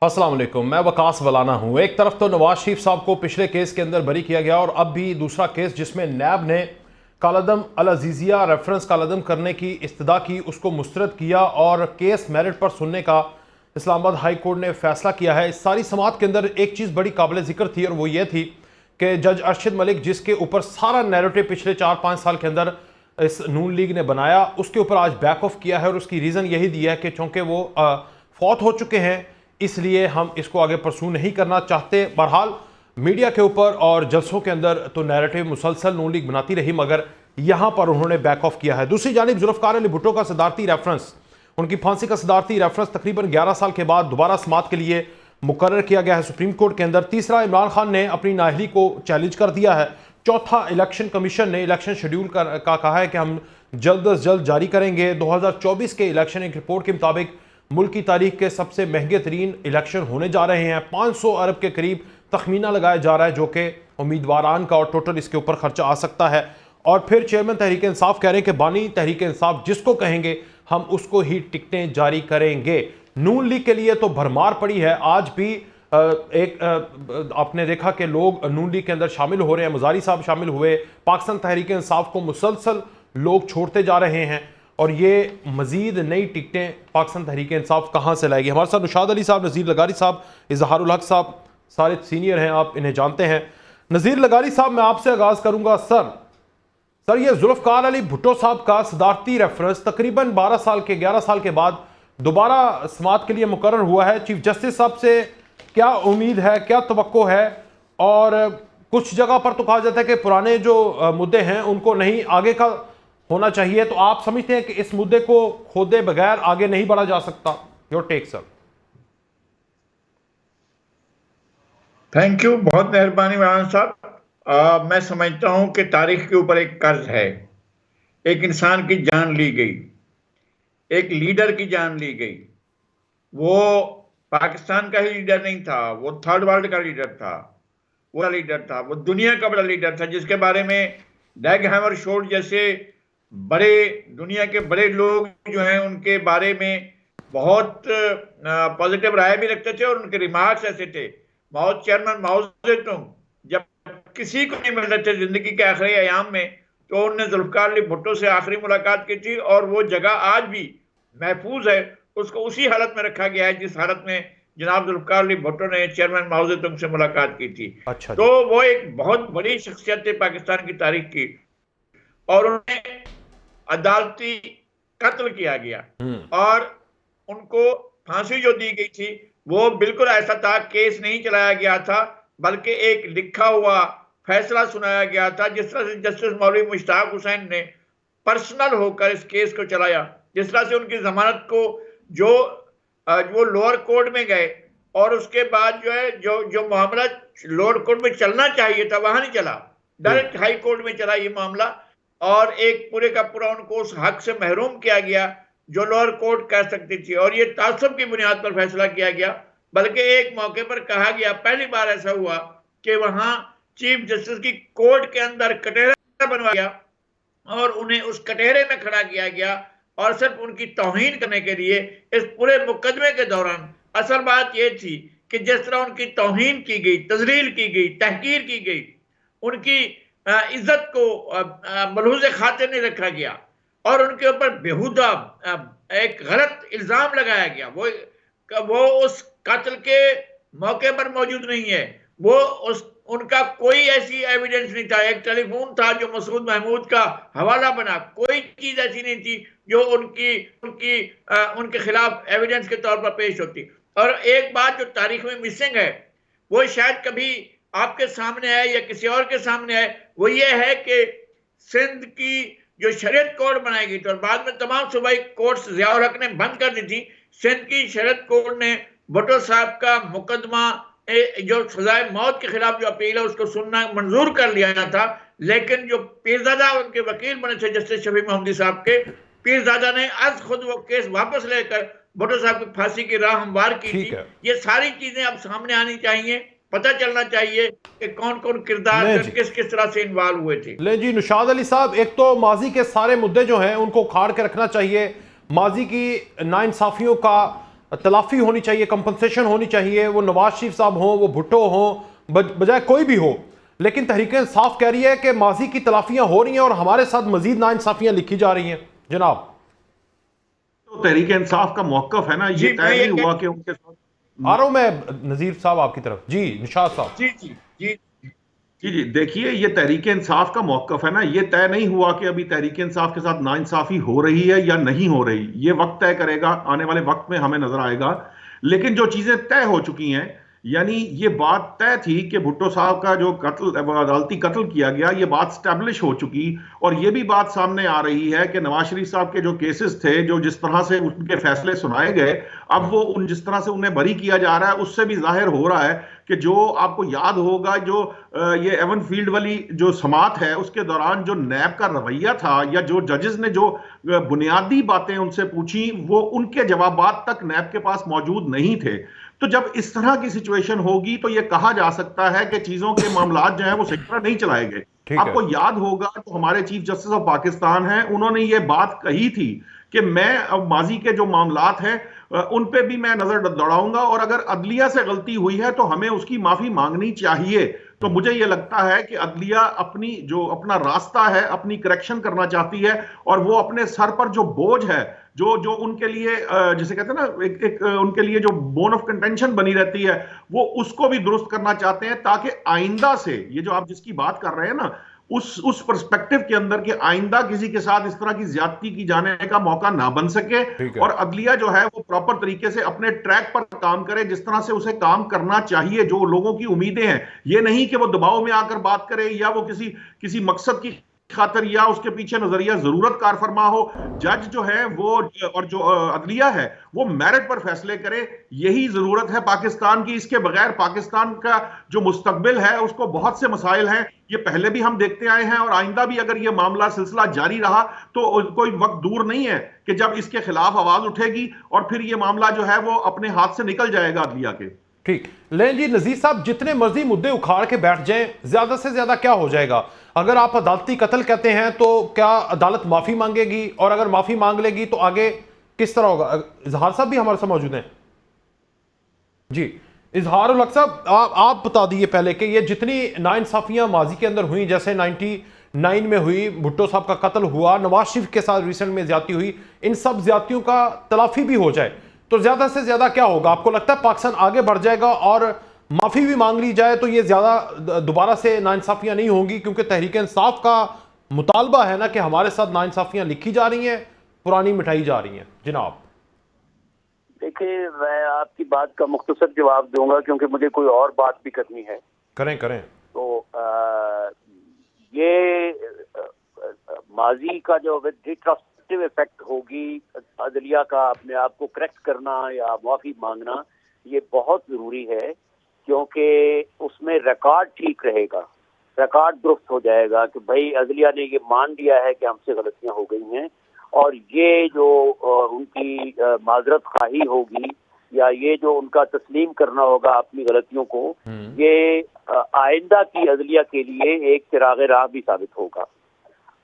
अस्सलाम वालेकुम, मैं वकास वलाना हूँ। एक तरफ तो नवाज शरीफ साहब को पिछले केस के अंदर बरी किया गया और अब भी दूसरा केस जिसमें नैब ने कालादम अल अजीजिया रेफरेंस कालादम करने की इस्तदा की, उसको मुस्तरद किया और केस मेरिट पर सुनने का इस्लामाबाद हाई कोर्ट ने फैसला किया है। इस सारी समात के अंदर एक चीज़ बड़ी काबिल ज़िक्र थी और वो ये थी कि जज अरशद मलिक, जिसके ऊपर सारा नैरेटिव पिछले 4-5 साल के अंदर इस नून लीग ने बनाया, उसके ऊपर आज बैक ऑफ किया है और उसकी रीज़न यही दिया है कि चूँकि वो फौत हो चुके हैं इसलिए हम इसको आगे परसू नहीं करना चाहते। बहरहाल मीडिया के ऊपर और जलसों के अंदर तो नैरेटिव मुसलसल नून लीग बनाती रही, मगर यहाँ पर उन्होंने बैक ऑफ किया है। दूसरी जानिब जुल्फ़िकार अली भुट्टो का सदारती रेफरेंस, उनकी फांसी का सदारती रेफरेंस तकरीबन 11 साल के बाद दोबारा समात के लिए मुकर्रर किया गया है सुप्रीम कोर्ट के अंदर। तीसरा, इमरान खान ने अपनी नाअहली को चैलेंज कर दिया है। चौथा, इलेक्शन कमीशन ने इलेक्शन शेड्यूल का कहा है कि हम जल्द अज जल्द जारी करेंगे। 2024 के इलेक्शन एक रिपोर्ट के मुताबिक मुल्क की तारीख के सबसे महंगे तरीन इलेक्शन होने जा रहे हैं। 500 अरब के करीब तखमीना लगाया जा रहा है, जो कि उम्मीदवारान का और टोटल इसके ऊपर खर्चा आ सकता है। और फिर चेयरमैन तहरीक इंसाफ कह रहे हैं कि बानी तहरीक इंसाफ जिसको कहेंगे हम उसको ही टिकटें जारी करेंगे। नून लीग के लिए तो भरमार पड़ी है। आज भी आपने देखा कि लोग नून लीग के अंदर शामिल हो रहे हैं। मुजारी साहब शामिल हुए, पाकिस्तान तहरीक इंसाफ को मुसलसल लोग छोड़ते जा रहे हैं और ये मजीद नई टिकटें पाकिस्तान तहरीक इंसाफ कहाँ से लाएगी। हमारे साथ निशाद अली साहब, नज़ीर लगारी साहब, इजहारुल हक साहब, सारे सीनियर हैं, आप इन्हें जानते हैं। नज़ीर लगारी साहब, मैं आपसे आगाज़ करूँगा। सर ये जुल्फ़िकार अली भुट्टो साहब का सदारती रेफरेंस तकरीबन 11 साल के बाद दोबारा समात के लिए मुकर्रर हुआ है। चीफ जस्टिस साहब से क्या उम्मीद है, क्या तवक्को है? और कुछ जगह पर तो कहा जाता है कि पुराने जो मुद्दे हैं उनको नहीं आगे का होना चाहिए, तो आप समझते हैं कि इस मुद्दे को खोदे बगैर आगे नहीं बढ़ा जा सकता? Your take sir. Thank you, बहुत मेहरबानी मौलाना साहब। मैं समझता हूं कि तारीख के ऊपर एक कर्ज है। एक इंसान की जान ली गई, एक लीडर की जान ली गई। वो पाकिस्तान का ही लीडर नहीं था, वो थर्ड वर्ल्ड का लीडर था, वो दुनिया का बड़ा लीडर था, जिसके बारे में डैग हैमरशोल्ड जैसे बड़े दुनिया के बड़े लोग जो हैं उनके बारे में बहुत पॉजिटिव राय भी रखते थे और उनके रिमार्क्स ऐसे थे। चेयरमैन माओ ज़ेडुंग जब किसी को नहीं मिल रहे थे जिंदगी के आखिरी अयाम में, तो उन्होंने जुल्फ़िकार अली भुट्टो से आखिरी मुलाकात की थी और वो जगह आज भी महफूज है। उसको उसी हालत में रखा गया है जिस हालत में जनाब जुल्फ़िकार अली भुट्टो ने चेयरमैन माओ ज़ेडुंग से मुलाकात की थी। अच्छा, तो वो एक बहुत बड़ी शख्सियत थी पाकिस्तान की तारीख की और उन्हें अदालती कत्ल किया गया और उनको फांसी जो दी गई थी वो बिल्कुल ऐसा था, केस नहीं चलाया गया था बल्कि एक लिखा हुआ फैसला सुनाया गया था। जिस तरह से जस्टिस मौलवी मुश्ताक हुसैन ने पर्सनल होकर इस केस को चलाया, जिस तरह से उनकी जमानत को वो लोअर कोर्ट में गए और उसके बाद जो है जो मामला लोअर कोर्ट में चलना चाहिए था वहां नहीं चला, डायरेक्ट हाई कोर्ट में चला ये मामला और एक पूरे का पूरा उनको उस हक से महरूम किया गया जो लोअर कोर्ट कर सकती थी और ये तासुब की बुनियाद पर फैसला किया गया। बल्कि एक मौके पर कहा गया, पहली बार ऐसा हुआ कि वहां चीफ जस्टिस की कोर्ट के अंदर कटहरा बनवाया गया और उन्हें उस कटहरे में खड़ा किया गया और सिर्फ उनकी तौहीन करने के लिए। इस पूरे मुकदमे के दौरान असल बात यह थी कि जिस तरह उनकी तौहीन की गई, तजलील की गई, तहकीर की गई, उनकी इज्जत को मलहूज़ खातिर नहीं रखा गया और उनके ऊपर बेहुदा एक गलत इल्जाम लगाया गया। वो उस कत्ल के मौके पर मौजूद नहीं है, उनका कोई ऐसी एविडेंस नहीं था। एक टेलीफोन था जो मसूद महमूद का हवाला बना, कोई चीज ऐसी नहीं थी जो उनके खिलाफ एविडेंस के तौर पर पेश होती। और एक बात जो तारीख में मिसिंग है वो शायद कभी आपके सामने आए या किसी और के सामने आए, वो ये है कि सिंध की जो शरीयत कोर्ट बनाई गई थी और बाद में तमाम सूबाई कोर्ट्स ज़ियाउल हक ने बंद कर दी थी, सिंध की शरीयत कोर्ट ने भुट्टो साहब का मुकदमा जो सजाए मौत के खिलाफ जो अपील है उसको सुनना मंजूर कर लिया था। लेकिन जो पीरजादा उनके वकील बने थे जस्टिस शफी मोहम्मदी साहब के, पीरजादा ने आज खुद वो केस वापस लेकर भुट्टो साहब की फांसी की राह हमवार की थी। ये सारी चीजें अब सामने आनी चाहिए, पता चलना चाहिए कि कौन कौन किरदार किस किस तरह से इन्वॉल्व हुए थे। ले जी निशाद अली साहब, एक तो माजी के सारे मुद्दे जो हैं उनको उखाड़ के रखना चाहिए, माजी की नाइंसाफियों का तलाफी होनी चाहिए, कंपनसेशन होनी चाहिए, वो नवाज शरीफ साहब हो, वो भुट्टो हो, बजाय कोई भी हो। लेकिन तहरीक इंसाफ कह रही है कि माजी की तलाफियां हो रही हैं और हमारे साथ मजीद नाइंसाफियां लिखी जा रही हैं। जनाब, तो तहरीक इंसाफ का मौकफ है ना, ये तय नहीं हुआ कि उनके साथ। आ रहा हूं मैं नजीर साहब आपकी तरफ। जी निशात साहब। जी जी जी जी जी, देखिए ये तहरीक इंसाफ का मौकफ है ना, ये तय नहीं हुआ कि अभी तहरीक इंसाफ के साथ नाइंसाफी हो रही है या नहीं हो रही। ये वक्त तय करेगा, आने वाले वक्त में हमें नजर आएगा। लेकिन जो चीजें तय हो चुकी हैं, यानी ये बात तय थी कि भुट्टो साहब का जो कत्ल, अदालती कत्ल किया गया, ये बात स्टैब्लिश हो चुकी। और ये भी बात सामने आ रही है कि नवाज शरीफ साहब के जो केसेस थे, जो जिस तरह से उनके फैसले सुनाए गए, अब वो उन जिस तरह से उन्हें बरी किया जा रहा है, उससे भी जाहिर हो रहा है कि जो आपको याद होगा, जो ये एवन फील्ड वाली जो समात है, उसके दौरान जो नैब का रवैया था, या जो जजेस ने जो बुनियादी बातें उनसे पूछी, वो उनके जवाबात तक नैब के पास मौजूद नहीं थे। तो जब इस तरह की सिचुएशन होगी, तो यह कहा जा सकता है कि चीजों के मामलात जो है वो सही तरह नहीं चलाए गए। आपको याद होगा तो हमारे चीफ जस्टिस ऑफ पाकिस्तान हैं, उन्होंने ये बात कही थी कि मैं अब माजी के जो मामलात हैं उन पे भी मैं नजर दौड़ाऊंगा, और अगर अदलिया से गलती हुई है तो हमें उसकी माफी मांगनी चाहिए। तो मुझे यह लगता है कि अदलिया अपनी जो अपना रास्ता है, अपनी करेक्शन करना चाहती है, और वो अपने सर पर जो बोझ है, जो जो उनके लिए जिसे कहते हैं ना, एक उनके लिए जो बोन ऑफ कंटेंशन बनी रहती है, वो उसको भी दुरुस्त करना चाहते हैं, ताकि आइंदा से ये जो आप जिसकी बात कर रहे हैं ना, उस पर्सपेक्टिव के अंदर कि आइंदा किसी के साथ इस तरह की ज्यादती की जाने का मौका ना बन सके, और अदलिया जो है वो प्रॉपर तरीके से अपने ट्रैक पर काम करे, जिस तरह से उसे काम करना चाहिए, जो लोगों की उम्मीदें हैं। ये नहीं कि वो दबाव में आकर बात करे, या वो किसी किसी मकसद की खातर, या उसके पीछे नजरिया जरूरत कार फरमा हो। जज जो है वो, और जो अदलिया है, वो मेरिट पर फैसले करे। यही जरूरत है पाकिस्तान की। इसके बगैर पाकिस्तान का जो मुस्तकबिल है उसको बहुत से मसाइल हैं। ये पहले भी हम देखते आए हैं, और आइंदा भी अगर ये मामला सिलसिला जारी रहा तो कोई वक्त दूर नहीं है कि जब इसके खिलाफ आवाज उठेगी, और फिर ये मामला जो है वो अपने हाथ से निकल जाएगा अदलिया के। ठीक। लेकिन जी नजीर साहब, जितने मर्जी मुद्दे उखाड़ के बैठ जाएं, ज्यादा से ज्यादा क्या हो जाएगा? अगर आप अदालती कत्ल कहते हैं तो क्या अदालत माफी मांगेगी? और अगर माफी मांग लेगी तो आगे किस तरह होगा? इजहार साहब भी हमारे साथ मौजूद हैं। जी इजहार उल हक साहब, आप बता दीजिए पहले कि ये जितनी नाइंसाफियां माजी के अंदर हुई, जैसे 99 में हुई, भुट्टो साहब का कत्ल हुआ, नवाज शरीफ के साथ रिसेंट में ज्यादती हुई, इन सब ज्यादतियों का तलाफी भी हो जाए तो ज्यादा से ज्यादा क्या होगा? आपको लगता है पाकिस्तान आगे बढ़ जाएगा? और माफी भी मांग ली जाए तो ये ज्यादा दोबारा से नाइंसाफियां नहीं होंगी? क्योंकि तहरीक इंसाफ का मुतालबा है ना कि हमारे साथ नाइंसाफियां लिखी जा रही हैं, पुरानी मिटाई जा रही हैं। जनाब देखिए, मैं आपकी बात का मुख्तसर जवाब दूंगा, क्योंकि मुझे कोई और बात भी करनी है। करें करें। तो ये माजी का जो रिट्रोस्पेक्टिव इफेक्ट होगी अदलिया का अपने आप को करेक्ट करना या माफी मांगना, ये बहुत जरूरी है, क्योंकि उसमें रिकॉर्ड ठीक रहेगा, रिकॉर्ड दुरुस्त हो जाएगा कि भाई अदलिया ने ये मान लिया है कि हमसे गलतियां हो गई हैं, और ये जो उनकी माजरत खाही होगी, या ये जो उनका तस्लीम करना होगा अपनी गलतियों को, ये आइंदा की अदलिया के लिए एक चिराग राह भी साबित होगा।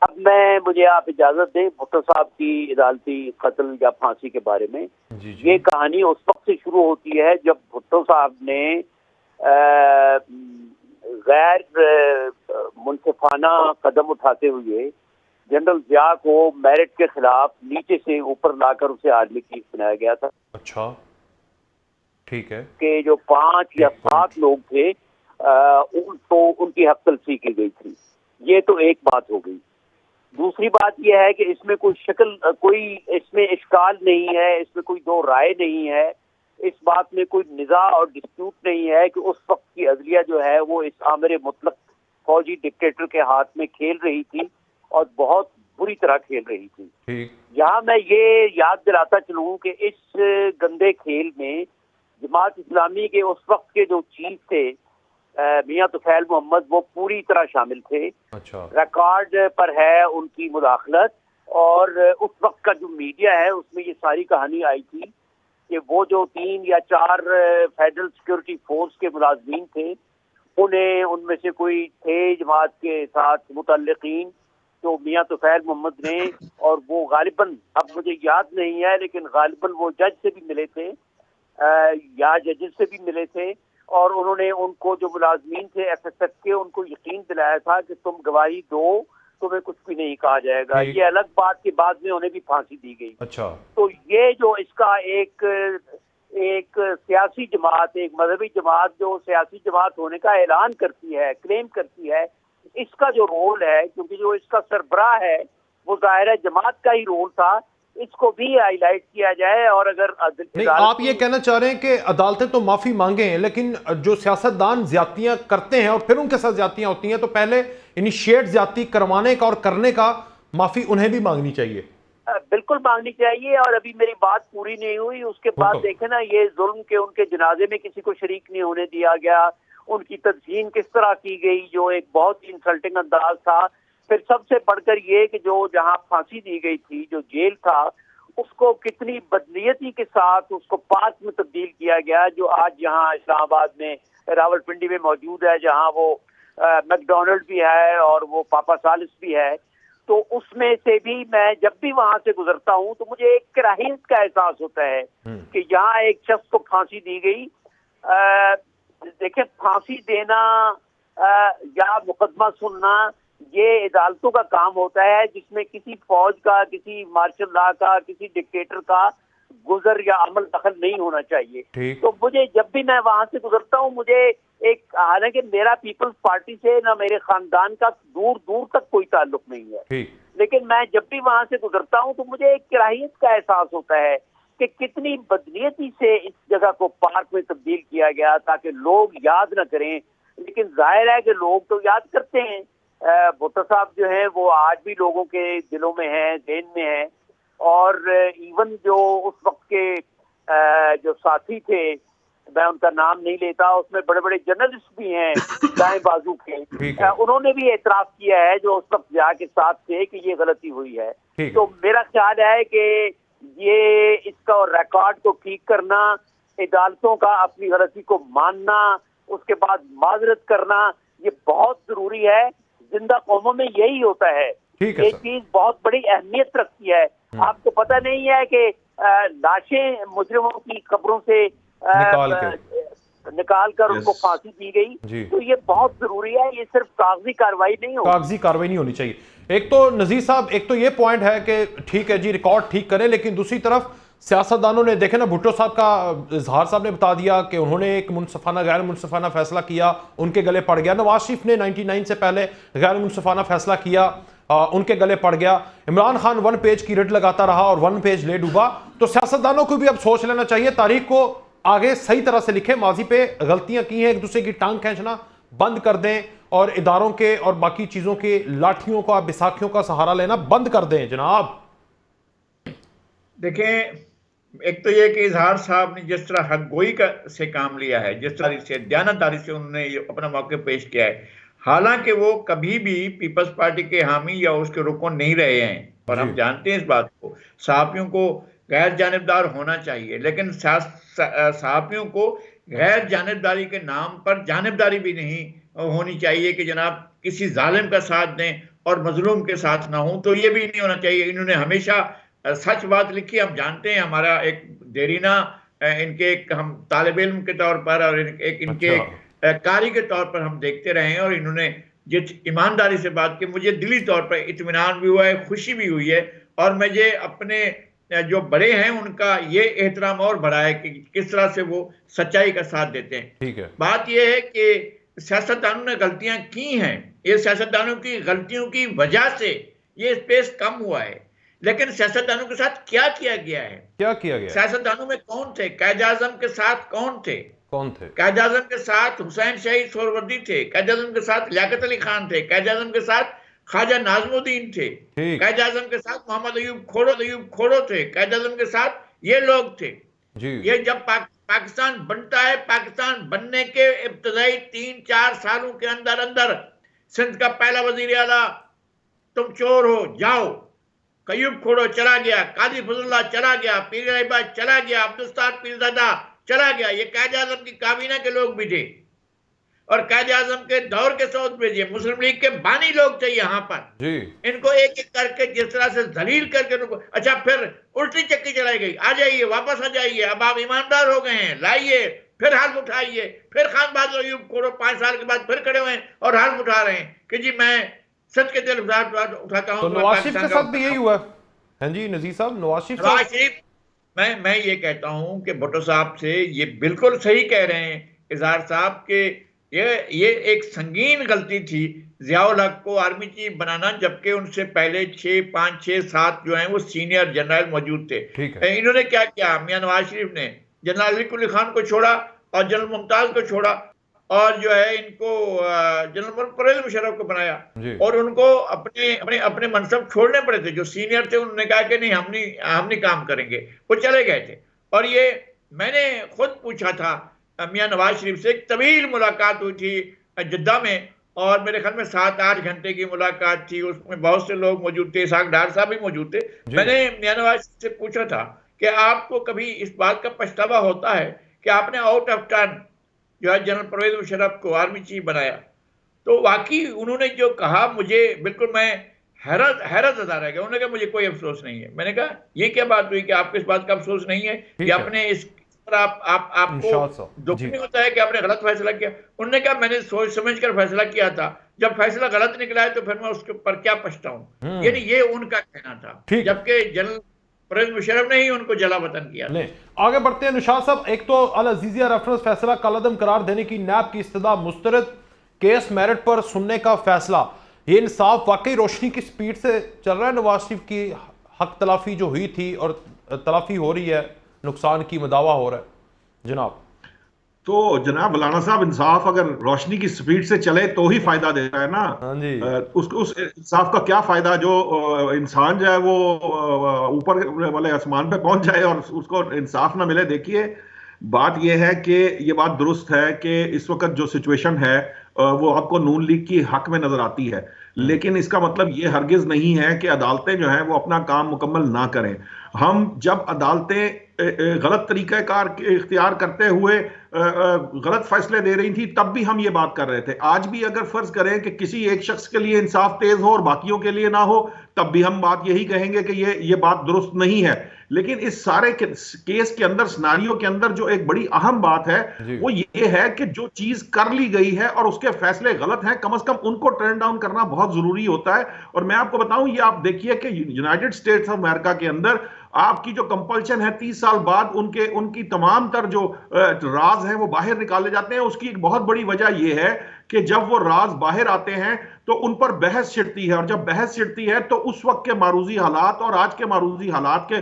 अब मुझे आप इजाजत दें भुट्टो साहब की अदालती कत्ल या फांसी के बारे में। ये कहानी उस वक्त से शुरू होती है जब भुट्टो साहब ने गैर मुनसिफाना कदम उठाते हुए जनरल जिया को मेरिट के खिलाफ नीचे से ऊपर लाकर उसे आर्मी चीफ बनाया गया था। अच्छा, ठीक है। कि जो 5 या 7 लोग थे उनको उनकी हक तलफी की गई थी। ये तो एक बात हो गई। दूसरी बात यह है कि इसमें कोई इसमें इश्काल नहीं है, इसमें कोई दो राय नहीं है, इस बात में कोई निज़ा और डिस्प्यूट नहीं है कि उस वक्त की अदलिया जो है वो इस आमिर मुतलक फौजी डिक्टेटर के हाथ में खेल रही थी, और बहुत बुरी तरह खेल रही थी। यहाँ मैं ये याद दिलाता चलूँ कि इस गंदे खेल में जमात इस्लामी के उस वक्त के जो चीफ थे मियां तुफैल मोहम्मद, वो पूरी तरह शामिल थे। अच्छा। रिकॉर्ड पर है उनकी मुदाखलत, और उस वक्त का जो मीडिया है उसमें ये सारी कहानी आई थी कि वो जो 3 या 4 फेडरल सिक्योरिटी फोर्स के मुलाजमीन थे, उनमें से कोई थे जमात के साथ मुतल्लिकीन, तो मियां तुफैल मोहम्मद ने, और वो गालिबन, अब मुझे याद नहीं है लेकिन गालिबन वो जज से भी मिले थे, या जजेस से भी मिले थे और उन्होंने उनको, जो मुलाजमीन थे एफएसएफ के, उनको यकीन दिलाया था कि तुम गवाही दो, तुम्हें कुछ भी नहीं कहा जाएगा। ये अलग बात के बाद में उन्हें भी फांसी दी गई। अच्छा, तो ये जो इसका एक सियासी जमात, एक मजहबी जमात जो सियासी जमात होने का ऐलान करती है, क्लेम करती है, इसका जो रोल है, क्योंकि जो इसका सरबराह है वो जाहिर है जमात का ही रोल था, इसको भी हाईलाइट किया जाए। और अगर नहीं, आप ये कहना चाह रहे हैं कि अदालतें तो माफी मांगे हैं, लेकिन जो सियासतदान ज्यादतियां करते हैं और फिर उनके साथ ज्यादतियां होती हैं, तो पहले इनिशिएट ज्यादती करवाने का और करने का माफी उन्हें भी मांगनी चाहिए। बिल्कुल मांगनी चाहिए। और अभी मेरी बात पूरी नहीं हुई, उसके बाद देखे ना, ये जुल्म के उनके जनाजे में किसी को शरीक नहीं होने दिया गया, उनकी तदफीन किस तरह की गई, जो एक बहुत ही इंसल्टिंग अंदाज था। फिर सबसे बढ़कर ये कि जो जहां फांसी दी गई थी, जो जेल था, उसको कितनी बदनीयती के साथ उसको पार्क में तब्दील किया गया, जो आज यहाँ इस्लामाबाद में रावलपिंडी में मौजूद है, जहाँ वो मैकडोनल्ड भी है और वो पापा सालिस भी है। तो उसमें से भी मैं जब भी वहां से गुजरता हूँ तो मुझे एक कराहीत का एहसास होता है कि यहाँ एक शख्स को फांसी दी गई। देखिए, फांसी देना या मुकदमा सुनना ये अदालतों का काम होता है, जिसमें किसी फौज का, किसी मार्शल लॉ का, किसी डिक्टेटर का गुजर या अमल दखल नहीं होना चाहिए। तो मुझे जब भी मैं वहां से गुजरता हूँ, मुझे एक, हालांकि मेरा पीपल्स पार्टी से ना मेरे खानदान का दूर दूर तक कोई ताल्लुक नहीं है, लेकिन मैं जब भी वहां से गुजरता हूँ तो मुझे एक कराहियत का एहसास होता है कि कितनी बदनीयती से इस जगह को पार्क में तब्दील किया गया ताकि लोग याद न करें। लेकिन जाहिर है कि लोग तो याद करते हैं। भुट्टो साहब जो है वो आज भी लोगों के दिलों में है, ज़हन में है। और इवन जो उस वक्त के जो साथी थे, मैं उनका नाम नहीं लेता, उसमें बड़े बड़े जर्नलिस्ट भी हैं दाएं बाजू के, उन्होंने भी एतराफ किया है जो उस वक्त जहाँ के साथ थे कि ये गलती हुई है। तो मेरा ख्याल है कि ये इसका रिकॉर्ड को ठीक करना, अदालतों का अपनी गलती को मानना, उसके बाद माजरत करना, ये बहुत जरूरी है। जिंदा कौमों में यही होता है। ये चीज बहुत बड़ी अहमियत रखती है। आपको पता नहीं है कि लाशें मुजरिमों की कब्रों से निकाल कर उनको फांसी दी गई, तो ये बहुत जरूरी है। ये सिर्फ कागजी कार्रवाई नहीं हो, कागजी कार्रवाई नहीं होनी चाहिए। एक तो नजीर साहब, एक तो ये पॉइंट है कि ठीक है जी, रिकॉर्ड ठीक करें, लेकिन दूसरी तरफ सियासतदानों ने, देखे ना, भुट्टो साहब का इजहार साहब ने बता दिया कि उन्होंने एक मुनसफाना गैर मुनसफाना फैसला किया, उनके गले पड़ गया। नवाज शरीफ ने 99 से पहले गैर मुनसफाना फैसला किया, उनके गले पड़ गया। इमरान खान 1 पेज की रिट लगाता रहा और 1 पेज ले डूबा। तो सियासतदानों को भी अब सोच लेना चाहिए, तारीख को आगे सही तरह से लिखे, माजी पे गलतियां की हैं, एक दूसरे की टांग खींचना बंद कर दें और इदारों के और बाकी चीजों के लाठियों का, बैसाखियों का सहारा लेना बंद कर दें। जनाब देखें, एक तो ये कि इजहार साहब ने जिस तरह हकगोई का से काम लिया है, जिस तरह से दयानतदारी से उन्होंने अपना मौके पेश किया है, हालांकि वो कभी भी पीपल्स पार्टी के हामी या उसके रुकन नहीं रहे हैं और हम जानते हैं इस बात को। सहाफियों को गैर जानिबदार होना चाहिए, लेकिन सहाफियों को गैर जानिबदारी के नाम पर जानिबदारी भी नहीं होनी चाहिए कि जनाब किसी जालिम का साथ दें और मजलूम के साथ ना हो। तो ये भी नहीं होना चाहिए। इन्होंने हमेशा सच बात लिखी। हम जानते हैं, हमारा एक देरीना इनके हम तालिब इल्म के तौर पर और इनके कारी के तौर पर हम देखते रहे हैं और इन्होंने जिस ईमानदारी से बात की, मुझे दिली तौर पर इत्मीनान भी हुआ है, खुशी भी हुई है। और मुझे अपने जो बड़े हैं उनका ये एहतराम और बढ़ा है कि किस तरह से वो सच्चाई का साथ देते हैं। ठीक है। बात यह है कि सियासतदानों ने गलतियां की हैं, ये सियासतदानों की गलतियों की वजह से ये स्पेस कम हुआ है। लेकिन सियासतदानों के साथ क्या किया गया है? क्या किया गया? सियासतदानों में कौन थे? कायद आजम के साथ कौन थे? कायद आजम के साथ हुसैन शहीद सोहरवर्दी थे, कायद आजम के साथ लियाकत अली खान थे, कायद आजम के साथ ख्वाजा नाजमुद्दीन थे, कायद आजम के साथ मोहम्मद अयूब खोड़ो थे, कायद आजम के साथ ये लोग थे। ये जब पाकिस्तान बनता है, पाकिस्तान बनने के इब्तदाई 3-4 सालों के अंदर अंदर सिंध का पहला वजीर आला, तुम चोर हो जाओ, कयूब खोड़ो चला गया, काजी फजलुल्लाह चला गया, पीर अहबाज चला गया, अब्दुस्तार पीरजादा चला गया। ये कायद आजम की काबीना के लोग भी थे और कायदे आजम के दौर के सौद भेजिए, मुस्लिम लीग के बानी लोग थे यहाँ पर जी। इनको एक एक करके जिस तरह से जलील करके उनको, अच्छा फिर उल्टी चक्की चलाई गई, आ जाइए वापस आ जाइए, अब आप ईमानदार हो गए हैं, लाइए, फिर हाथ उठाइए, फिर खान बहादुर अय्यूब को 5 साल के बाद फिर खड़े हुए हैं और हाथ उठा रहे हैं कि जी मैं सच के दिल उठाता हूं। तो नवाज शरीफ के साथ भी यही हुआ है। हाँ जी नजीर साहब, नवाज शरीफ, मैं ये कहता हूं कि भुट्टो साहब से ये बिल्कुल सही कह रहे हैं इजहार साहब के ये एक संगीन गलती थी जियाउल हक को आर्मी चीफ बनाना, जबकि उनसे पहले 5, 6, 7 जो हैं वो सीनियर जनरल मौजूद थे। इन्होंने क्या किया, मियां नवाज शरीफ ने जनरल अली कुली खान को छोड़ा और जनरल मुमताज को छोड़ा और जो है इनको जनरल परवेज मुशर्रफ को बनाया और उनको अपने अपने अपने मनसब छोड़ने पड़े थे। जो सीनियर थे उन्होंने कहा कि नहीं हम नहीं काम करेंगे, वो चले गए थे। और ये मैंने खुद पूछा था मियां नवाज शरीफ से, एक तवील मुलाकात हुई थी जिद्दा में और मेरे ख्याल में 7-8 घंटे की मुलाकात थी, उसमें बहुत से लोग मौजूद थे, इसाक डार साहब भी मौजूद थे। मैंने मियां नवाज शरीफ से पूछा था कि आपको कभी इस बात का पछतावा होता है कि आपने आउट ऑफ टर्न जो है जनरल परवेज मुशर्रफ को आर्मी चीफ बनाया? तो वाकई उन्होंने जो कहा मुझे बिल्कुल मैं हैरत अदा रह गया। उन्होंने कहा मुझे कोई अफसोस नहीं है। मैंने कहा ये क्या बात हुई कि आपको इस बात का अफसोस नहीं है कि आपने इस आपको दुख नहीं होता है कि आपने गलत फैसला किया? उन्होंने कहा मैंने सोच समझ कर फैसला किया था, जब फैसला गलत निकला है तो फिर मैं उसके ऊपर क्या पछताऊं। यानी ये उनका कहना था, जबकि जनरल परवेज मुशर्रफ ने ही उनको जला वतन किया। आगे बढ़ते हैं निशात साहब, एक तो अल अजीजिया रेफरेंस फैसला कलअदम करार देने की नैब की इस्तदा मुस्तरद, केस मेरिट पर सुनने का फैसला, ये इंसाफ वाकई रोशनी की स्पीड से चल रहा है? नवाज शरीफ की हक तलाफी जो हुई थी और तलाफी हो रही है, नुकसान की मदावा हो रहा है जनाब? तो जनाब मौलाना साहब, इंसाफ अगर रोशनी की स्पीड से चले तो ही फायदा देता है ना। हाँ जी। उस इंसाफ का क्या फायदा जो इंसान जो है वो ऊपर वाले आसमान पे पहुंच जाए और उसको इंसाफ ना मिले। देखिए बात यह है कि ये बात दुरुस्त है कि इस वक्त जो सिचुएशन है वो आपको नून लीग की हक में नजर आती है, लेकिन इसका मतलब ये हरगिज नहीं है कि अदालतें जो हैं वो अपना काम मुकम्मल ना करें। हम जब अदालतें गलत तरीक़ाकार इख्तियार करते हुए गलत फैसले दे रही थी तब भी हम ये बात कर रहे थे। आज भी अगर फर्ज करें कि किसी एक शख्स के लिए इंसाफ तेज हो और बाकियों के लिए ना हो, तब भी हम बात यही कहेंगे कि ये बात दुरुस्त नहीं है। लेकिन इस सारे केस के अंदर, सिनारियो के अंदर जो एक बड़ी अहम बात है वो ये है कि जो चीज कर ली गई है और उसके फैसले गलत हैं, कम से कम उनको टर्न डाउन करना बहुत जरूरी होता है। और मैं आपको बताऊं, ये आप देखिए कि यूनाइटेड स्टेट्स ऑफ अमेरिका के अंदर आपकी जो कंपल्शन है 30 साल बाद उनकी तमाम तर जो राज हैं वो बाहर निकाले जाते हैं। उसकी एक बहुत बड़ी वजह यह है कि जब वो राज बाहर आते हैं तो उन पर बहस छिड़ती है, और जब बहस छिड़ती है तो उस वक्त के मारूजी हालात और आज के मारूजी हालात के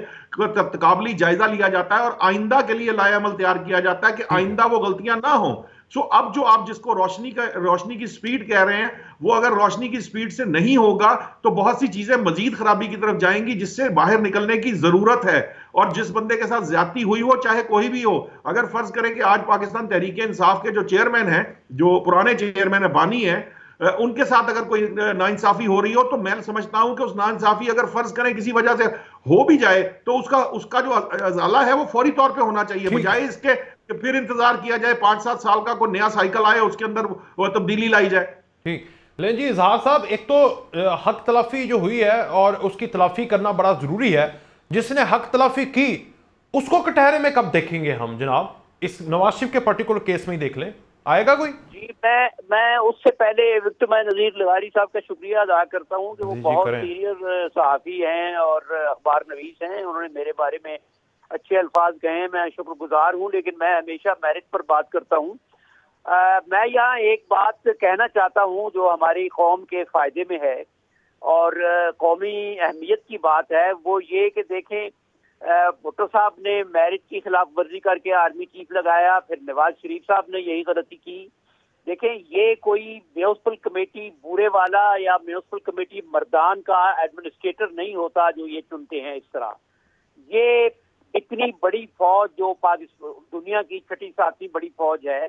तकाबली जायजा लिया जाता है और आइंदा के लिए लाएअमल तैयार किया जाता है कि आइंदा वो गलतियां ना हो। सो अब जो आप जिसको रोशनी की स्पीड कह रहे हैं, वो अगर रोशनी की स्पीड से नहीं होगा तो बहुत सी चीजें मजीद खराबी की तरफ जाएंगी, जिससे बाहर निकलने की जरूरत है। और जिस बंदे के साथ ज्यादती हुई हो, चाहे कोई भी हो, अगर फर्ज करें कि आज पाकिस्तान तहरीक इंसाफ के जो चेयरमैन हैं, जो पुराने चेयरमैन है बानी है, उनके साथ अगर कोई नाइंसाफी हो रही हो, तो मैं समझता हूं कि उस नाइंसाफी अगर फर्ज करें किसी वजह से हो भी जाए तो उसका जो अजाला है वो फौरी तौर पे होना चाहिए, बजाय इसके कि फिर इंतजार किया जाए 5-7 साल का कोई नया साइकिल आए उसके अंदर वो तब्दीली लाई जाए। ठीक, लेकिन जी इजहार साहब, एक तो हक तलाफी जो हुई है और उसकी तलाफी करना बड़ा जरूरी है, जिसने हक तलाफी की उसको कटहरे में कब देखेंगे हम जनाब? इस नवाज शरीफ के पर्टिकुलर केस में ही देख लें, आएगा कोई? जी, मैं उससे पहले विक्टिम नज़ीर लगारी साहब का शुक्रिया अदा करता हूं कि वो बहुत सीनियर सहाफ़ी हैं और अखबार नवीस हैं। उन्होंने मेरे बारे में अच्छे अल्फाज कहे हैं, मैं शुक्रगुजार हूं, लेकिन मैं हमेशा मेरिट पर बात करता हूं। मैं यहाँ एक बात कहना चाहता हूं जो हमारी कौम के फायदे में है और कौमी अहमियत की बात है, वो ये कि देखें, भुट्टो साहब ने मेरिट की खिलाफ वर्जी करके आर्मी चीफ लगाया, फिर नवाज शरीफ साहब ने यही गलती की। देखें, ये कोई म्यूनिसिपल कमेटी बूरे वाला या म्यूनिसिपल कमेटी मर्दान का एडमिनिस्ट्रेटर नहीं होता जो ये चुनते हैं इस तरह। ये इतनी बड़ी फौज जो पाकिस्तान दुनिया की 6ठी-7वीं बड़ी फौज है,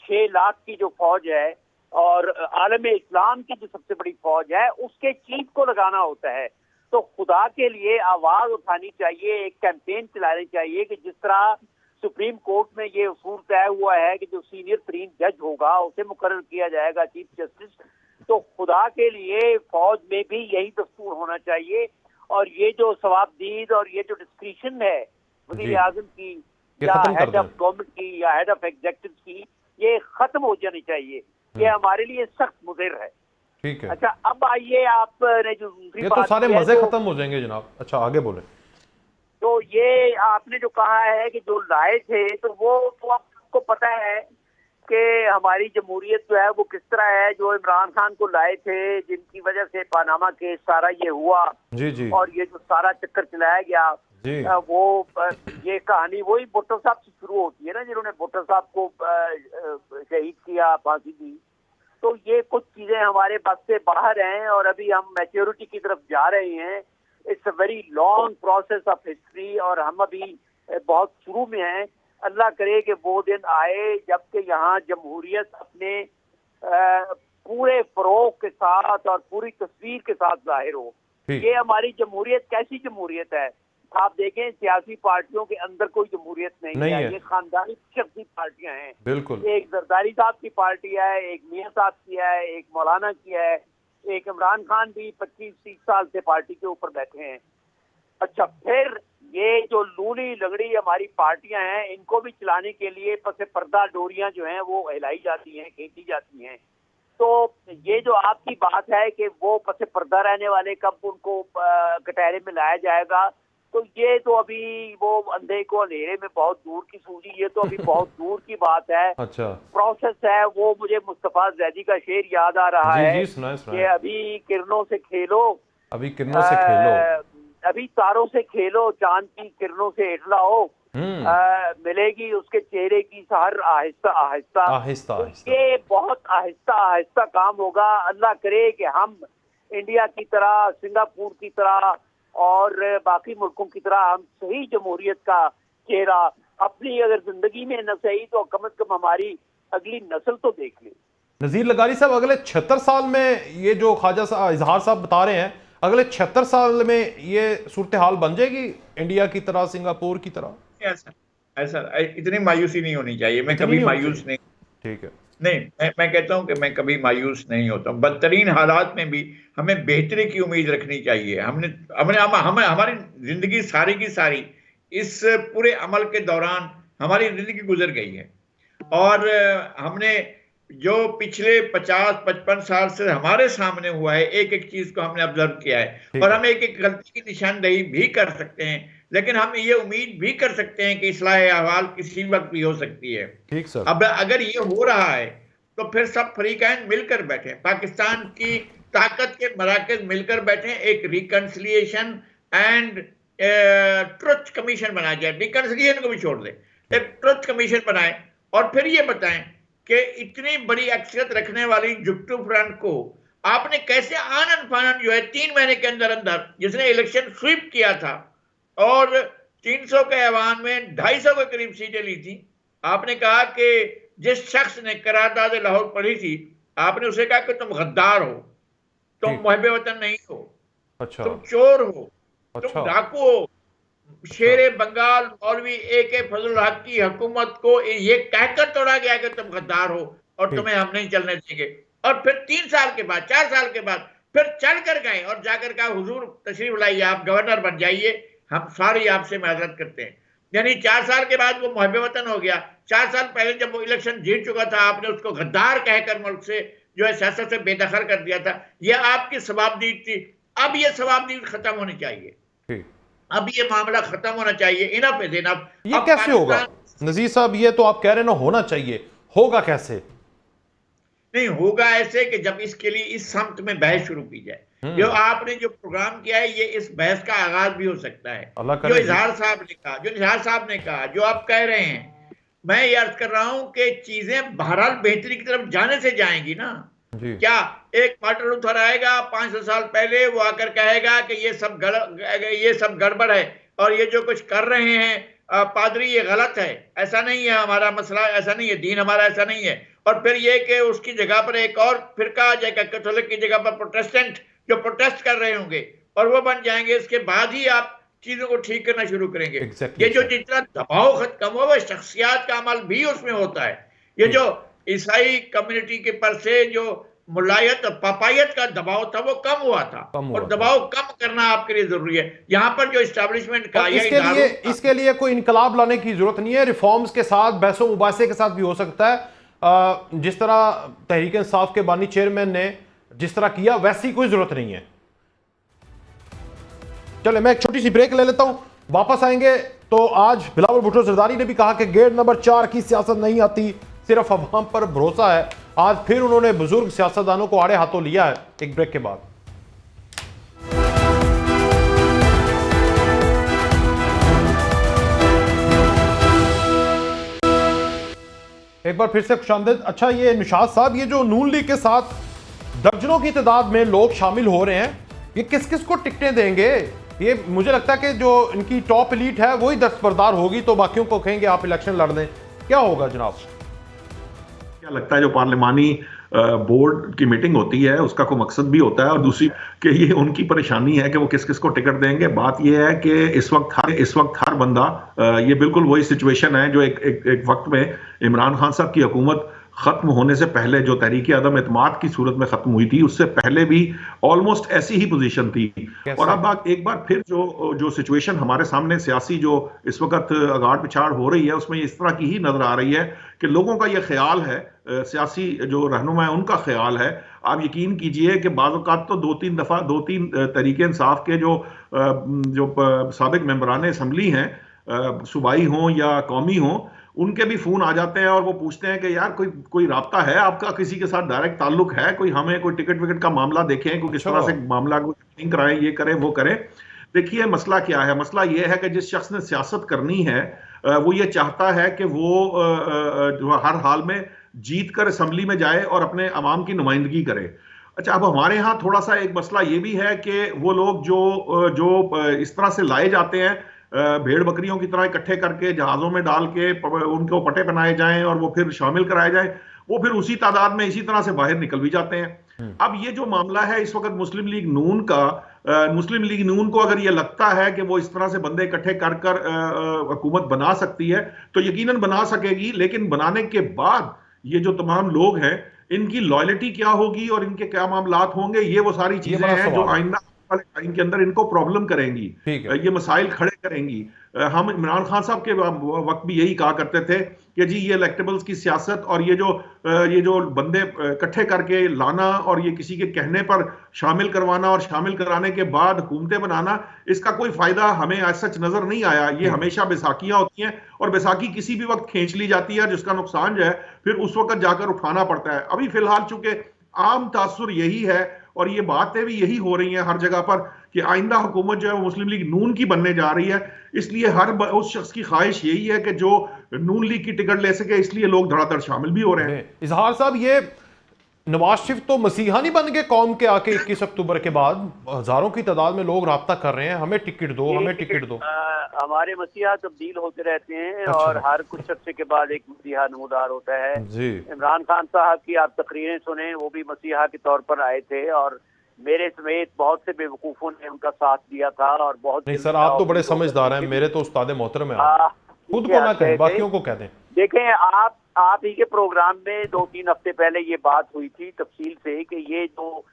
6 लाख की जो फौज है और आलम इस्लाम की जो सबसे बड़ी फौज है, उसके चीफ को लगाना होता है। तो खुदा के लिए आवाज उठानी चाहिए, एक कैंपेन चलानी चाहिए कि जिस तरह सुप्रीम कोर्ट में ये उसूल तय हुआ है कि जो सीनियर तरीन जज होगा उसे मुकर्रर किया जाएगा चीफ जस्टिस। तो खुदा के लिए फौज में भी यही दस्तूर होना चाहिए, और ये जो सवाबदीद और ये जो डिस्क्रिशन है वज़ीर आज़म की या हेड ऑफ गवर्नमेंट की या हेड ऑफ एग्जीक्यूटिव की, ये खत्म हो जानी चाहिए। ये हमारे लिए सख्त मुज़र है। ठीक है। अच्छा, अब आइए आपने जो दूसरी ये बात तो सारे की है, मजे खत्म हो जाएंगे जनाब। अच्छा आगे बोले। तो ये आपने जो कहा है कि जो लाए थे, तो वो तो आपको पता है कि हमारी जमहूरियत जो है वो किस तरह है। जो इमरान खान को लाए थे, जिनकी वजह से पानामा केस सारा ये हुआ जी जी, और ये जो सारा चक्कर चलाया गया जी। वो ये कहानी वही भुट्टो साहब से शुरू होती है ना, जिन्होंने भुट्टो साहब को शहीद किया, फांसी दी। तो ये कुछ चीजें हमारे बस से बाहर हैं और अभी हम मैच्योरिटी की तरफ जा रहे हैं। It's a very long process of history और हम अभी बहुत शुरू में हैं। अल्लाह करे कि वो दिन आए जबकि यहाँ जमहूरियत अपने पूरे फरोग के साथ और पूरी तस्वीर के साथ जाहिर हो। ये हमारी जमहूरियत कैसी जमहूरियत है? आप देखें, सियासी पार्टियों के अंदर कोई जमहूरियत नहीं है। ये खानदानी शख्सी पार्टियां हैं। बिल्कुल। एक जरदारी साहब की पार्टी है, एक मियां साहब की है, एक मौलाना की है, एक इमरान खान भी 25-30 साल से पार्टी के ऊपर बैठे हैं। अच्छा, फिर ये जो लूली लगड़ी हमारी पार्टियां हैं, इनको भी चलाने के लिए पसे पर्दा डोरियां जो हैं वो हिलाई जाती हैं, खींची जाती हैं। तो ये जो आपकी बात है कि वो पसे पर्दा रहने वाले कब उनको कटहरे में लाया जाएगा, तो ये तो अभी वो अंधे को अंधेरे में बहुत दूर की सूझी, ये तो अभी बहुत दूर की बात है। अच्छा, प्रोसेस है वो। मुझे मुस्तफा जैदी का शेर याद आ रहा है कि अभी किरणों से खेलो, अभी किरणों से खेलो, अभी तारों से खेलो, चांद की किरणों से इटलाओ, मिलेगी उसके चेहरे की सहर आहिस्ता आहिस्ता आहिस्ता। ये बहुत आहिस्ता आहिस्ता काम होगा। अल्लाह करे कि हम इंडिया की तरह, सिंगापुर की तरह और बाकी मुल्कों की तरह हम सही जमहूरियत का चेहरा अपनी अगर जिंदगी में न सही तो कम से कम हमारी अगली नस्ल तो देख ले। नजीर लगारी साहब, अगले 76 साल में ये जो ख्वाजा इजहार साहब बता रहे हैं, अगले 76 साल में ये सूरत हाल बन जाएगी इंडिया की तरह, सिंगापुर की तरह? ऐसा इतनी मायूसी नहीं होनी चाहिए। मैं कभी मायूस नहीं। ठीक है। नहीं, मैं कहता हूं कि मैं कभी मायूस नहीं होता हूं। बदतरीन हालात में भी हमें बेहतरी की उम्मीद रखनी चाहिए। हमारी जिंदगी सारी की सारी इस पूरे अमल के दौरान हमारी जिंदगी गुजर गई है और हमने जो पिछले 50-55 साल से हमारे सामने हुआ है, एक एक चीज को हमने ऑब्जर्व किया है और हम एक एक गलती की निशानदेही भी कर सकते हैं, लेकिन हम ये उम्मीद भी कर सकते हैं कि इस्लाह अहवाल किसी वक्त भी हो सकती है। ठीक सर। अब अगर ये हो रहा है तो फिर सब फरीकैन मिलकर बैठे, पाकिस्तान की ताकत के मराकज मिलकर बैठे, एक रिकंसिलिएशन एंड ट्रुथ कमीशन बनाया जाए। रिकंसिलिएशन को भी छोड़ दे, एक ट्रुथ कमीशन बनाए और फिर ये बताएं कि इतनी बड़ी अक्सरियत रखने वाली जुट्टू फ्रंट को आपने कैसे आनन फानन जो है 3 महीने के अंदर अंदर, जिसने इलेक्शन स्वीप किया था और 300 के ऐवान में 250 के करीब सीटें ली थी, आपने कहा कि जिस शख्स ने करारदाद लाहौर पढ़ी थी, आपने उसे कहा कि तुम गद्दार हो, तुम मुहब्बे वतन नहीं हो, अच्छा, तुम चोर हो, तुम डाकू हो। शेरे बंगाल मौलवी AK फजल हक की हुकूमत को ये कहकर तोड़ा गया कि तुम गद्दार हो और तुम्हें हम नहीं चलने देंगे। और फिर 3 साल के बाद, 4 साल के बाद फिर चल कर गए और जाकर कहा हुजूर तशरीफ लाइए, आप गवर्नर बन जाइए, हम सारी आपसे माजरत करते हैं। यानी 4 साल के बाद वो मुहब्बे वतन हो गया। 4 साल पहले जब वो इलेक्शन जीत चुका था, आपने उसको गद्दार कहकर मुल्क से जो है सियासत से बेदखल कर दिया था। ये आपकी सवाबदीद थी। अब ये सवाबदीद खत्म होनी चाहिए, अब ये मामला खत्म होना चाहिए। Enough is enough. ये कैसे होगा नजीर साहब? ये तो आप कह रहे हैं ना होना चाहिए, होगा कैसे? नहीं होगा ऐसे कि जब इसके लिए इस सम्त में बहस शुरू की जाए। जो आपने जो प्रोग्राम किया है, ये इस बहस का आगाज भी हो सकता है। जो इजहार साहब ने कहा, जो निसार साहब ने कहा, जो आप कह रहे हैं, मैं ये अर्ज कर रहा हूं कि चीजें बहरहाल बेहतरी की तरफ जाने से जाएंगी ना। क्या एक मार्टिन लूथर आएगा 500 साल पहले, वो आकर कहेगा कि ये सब गड़बड़ है और ये जो कुछ कर रहे हैं पादरी ये गलत है? ऐसा नहीं है, हमारा मसला ऐसा नहीं है, दीन हमारा ऐसा नहीं है। और फिर ये कि उसकी जगह पर एक और फिरका आ जाएगा, कैथोलिक की जगह पर प्रोटेस्टेंट, जो प्रोटेस्ट कर रहे होंगे और वो बन जाएंगे। इसके बाद ही आप चीजों को ठीक करना शुरू करेंगे। Exactly, ये जो sir. जितना दबाव कम हुआ, शख्सियात का अमल भी उसमें होता है। ये जो ईसाई कम्युनिटी के पर से जो मुलायत और पापायत का दबाव था वो कम हुआ था, और दबाव कम करना आपके लिए जरूरी है। यहाँ पर जो इस्टेब्लिशमेंट का इसके लिए कोई इनकलाब लाने की जरूरत नहीं है, रिफॉर्म्स के साथ, बहसों मुबासे के साथ भी हो सकता है। जिस तरह तहरीक इंसाफ के बानी चेयरमैन ने जिस तरह किया, वैसी कोई जरूरत नहीं है। चले, मैं एक छोटी सी ब्रेक ले लेता हूं, वापस आएंगे। तो आज बिलावल भुट्टो जरदारी ने भी कहा कि गेट नंबर 4 की सियासत नहीं आती, सिर्फ अवाम पर भरोसा है। आज फिर उन्होंने बुजुर्ग सियासतदानों को आड़े हाथों लिया है। एक ब्रेक के बाद एक बार फिर से खुशामदीद। अच्छा, ये निशात साहब, ये जो नून लीग के साथ दर्जनों की तादाद में लोग शामिल हो रहे हैं, ये किस किस को टिकटें देंगे? ये मुझे लगता है कि जो इनकी टॉप एलीट है वही दस्तबरदार होगी, तो बाकियों को कहेंगे आप इलेक्शन लड़ दें। क्या होगा जनाब? क्या लगता है जो पार्लिमानी बोर्ड की मीटिंग होती है उसका कोई मकसद भी होता है, और दूसरी कि ये उनकी परेशानी है कि वो किस किस को टिकट देंगे। बात ये है कि इस वक्त हर बंदा, ये बिल्कुल वही सिचुएशन है जो एक वक्त में इमरान खान साहब की हुकूमत खत्म होने से पहले जो तहरीक अदम एतमाद की सूरत में खत्म हुई थी, उससे पहले भी ऑलमोस्ट ऐसी ही पोजीशन थी। और अब एक बार फिर जो सिचुएशन हमारे सामने सियासी जो इस वक्त अगाड़ पिछाड़ हो रही है, उसमें इस तरह की ही नजर आ रही है कि लोगों का यह ख्याल है, सियासी जो रहनुमा है उनका ख्याल है, आप यकीन कीजिए कि बाज़ औक़ात तो दो तीन तहरीक इंसाफ के जो साबिक मेंबरान असम्बली हैं, सूबाई हों या कौमी हों, उनके भी फोन आ जाते हैं और वो पूछते हैं कि यार कोई राब्ता है आपका, किसी के साथ डायरेक्ट ताल्लुक है, कोई हमें कोई टिकट विकट का मामला देखें, कोई किस तरह से मामला को कराएं, ये करें वो करें। देखिए मसला क्या है, मसला ये है कि जिस शख्स ने सियासत करनी है वो ये चाहता है कि वो हर हाल में जीत कर असम्बली में जाए और अपने अवाम की नुमाइंदगी करे। अच्छा, अब हमारे यहाँ थोड़ा सा एक मसला ये भी है कि वो लोग जो इस तरह से लाए जाते हैं, भेड़ बकरियों की तरह इकट्ठे करके जहाजों में डाल के उनको पटे पहनाए जाएं और वो फिर शामिल कराए जाएं, वो फिर उसी तादाद में इसी तरह से बाहर निकल भी जाते हैं। अब ये जो मामला है इस वक्त मुस्लिम लीग नून का, मुस्लिम लीग नून को अगर ये लगता है कि वो इस तरह से बंदे इकट्ठे कर कर हुकूमत बना सकती है तो यकीनन बना सकेगी, लेकिन बनाने के बाद ये जो तमाम लोग हैं इनकी लॉयल्टी क्या होगी और इनके क्या मामलात होंगे, ये वो सारी चीजें हैं जो आइंदा टाइम के अंदर इनको प्रॉब्लम करेंगी, ये मसाइल खड़े करेंगी। हम इमरान खान साहब के वक्त भी यही कहा करते थे कि जी ये इलेक्टेबल्स की सियासत और ये जो बंदे इकट्ठे करके लाना और ये किसी के कहने पर शामिल करवाना और शामिल कराने के बाद हुकूमतें बनाना, इसका कोई फायदा हमें आज सच नजर नहीं आया। ये हमेशा बैसाखियां होती हैं और बैसाखी किसी भी वक्त खींच ली जाती है, जिसका नुकसान जो है फिर उस वक्त जाकर उठाना पड़ता है। अभी फिलहाल चूंकि आम तासुर यही है और ये बातें भी यही हो रही हैं हर जगह पर कि आइंदा हुकूमत जो है वो मुस्लिम लीग नून की बनने जा रही है, इसलिए उस शख्स की ख्वाहिश यही है कि जो नून लीग की टिकट ले सके, इसलिए लोग धड़ाधड़ शामिल भी हो रहे हैं। इजहार साहब, ये नवाज शरीफ तो मसीहा नहीं बन गए कौम के आके 21 अक्टूबर के बाद? हजारों की तादाद में लोग राब्ता कर रहे हैं, हमें टिकट दो, हमें टिकट दो। हमारे मसीहा तब्दील होते रहते हैं और हर कुछ अर्से के बाद एक मसीहा नमूदार होता है। इमरान खान साहब की आप तकरीरें सुने, वो भी मसीहा के तौर पर आए थे और मेरे समेत बहुत से बेवकूफों ने उनका साथ दिया था। और बहुत नहीं सर, आप तो बड़े समझदार हैं, मेरे तो उस्ताद मोहतरम हैं, खुद को ना कहें, बाकियों को कह दें। देखें, आप ही के प्रोग्राम में 2-3 हफ्ते पहले ये बात हुई थी तफसील से कि ये जो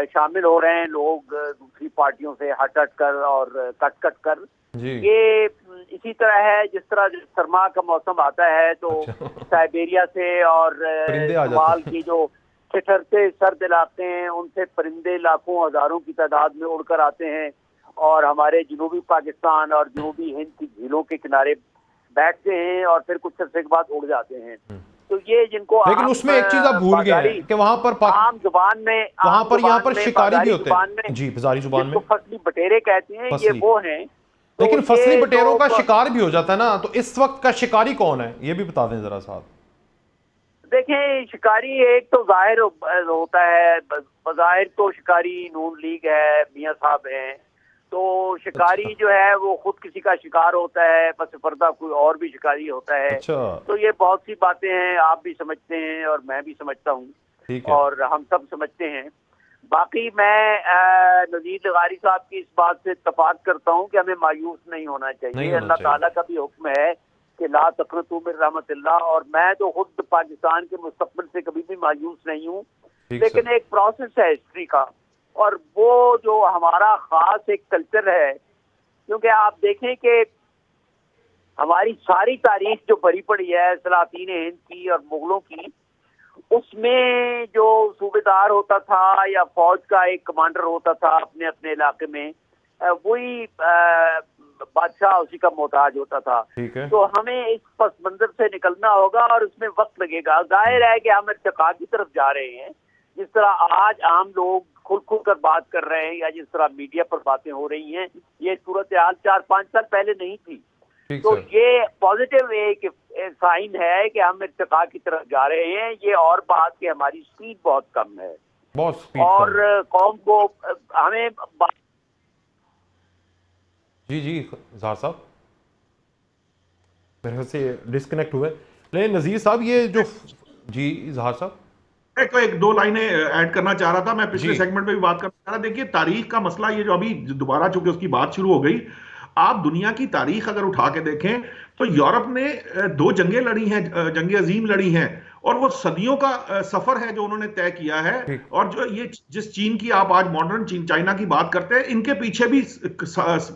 शामिल हो रहे हैं लोग दूसरी पार्टियों से हट कर और कट कर, ये इसी तरह है जिस तरह सरमा का मौसम आता है तो साइबेरिया से और माल की जो ठिठुरते सर्द इलाके हैं उनसे परिंदे लाखों हजारों की तादाद में उड़कर आते हैं और हमारे जनूबी पाकिस्तान और जनूबी हिंद की झीलों के किनारे बैठते हैं और फिर कुछ अर्से के बाद उड़ जाते हैं। तो ये जिनको, लेकिन उसमें एक चीज आप भूल गए हैं कि वहाँ पर आम जुबान में, वहाँ पर यहाँ पर शिकारी भी होते हैं जी, बाजारी जुबान में फसली बटेरे कहते हैं, ये वो हैं। लेकिन फसली बटेरों का शिकार भी हो जाता है ना, तो इस वक्त का शिकारी कौन है ये भी बता दें जरा साहब। देखें, शिकारी एक तो जाहिर होता है, बज़ाहिर तो शिकारी नून लीग है, मियां साहब हैं, तो शिकारी जो है वो खुद किसी का शिकार होता है, बस पर्दा कोई और भी शिकारी होता है। तो ये बहुत सी बातें हैं, आप भी समझते हैं और मैं भी समझता हूँ और हम सब समझते हैं। बाकी मैं नज़ीर लगारी साहब की इस बात से इत्तफाक करता हूँ कि हमें मायूस नहीं होना चाहिए। अल्लाह ताला का भी हुक्म है कि ला तक़नतू मिन रहमतिल्लाह, और मैं तो खुद पाकिस्तान के मुस्तक़बिल से कभी भी मायूस नहीं हूँ, लेकिन एक प्रोसेस है हिस्ट्री का, और वो जो हमारा ख़ास एक कल्चर है, क्योंकि आप देखें कि हमारी सारी तारीख जो भरी पड़ी है सलातीन हिंद की और मुगलों की, उसमें जो सूबेदार होता था या फौज का एक कमांडर होता था अपने अपने इलाके में, वही बादशाह उसी का मोहताज होता था। तो हमें इस पस मंजर से निकलना होगा और उसमें वक्त लगेगा। जाहिर है कि हम इर्तिका की तरफ जा रहे हैं, जिस तरह आज आम लोग खुल खुल कर बात कर रहे हैं या जिस तरह मीडिया पर बातें हो रही हैं, ये सूरत हाल 4-5 साल पहले नहीं थी। तो ये पॉजिटिव एक साइन है कि हम इर्तिका की तरफ जा रहे हैं। ये और बात कि हमारी स्पीड बहुत कम है, बहुत स्पीड और कौम को हमें जी ज़ाहर साहब मेरे से डिस्कनेक्ट हुए। लेकिन नज़ीर साहब ये जो जी ज़ाहर साहब एक दो लाइनें ऐड करना चाह रहा था। मैं पिछले सेगमेंट में भी बात करना चाह रहा। देखिए तारीख का मसला, ये जो अभी दोबारा चूंकि उसकी बात शुरू हो गई, आप दुनिया की तारीख अगर उठा के देखें तो यूरोप ने 2 जंगें लड़ी हैं, जंगे अजीम लड़ी हैं, और वो सदियों का सफर है जो उन्होंने तय किया है। और जो ये जिस चीन की आप आज मॉडर्न चीन चाइना की बात करते हैं, इनके पीछे भी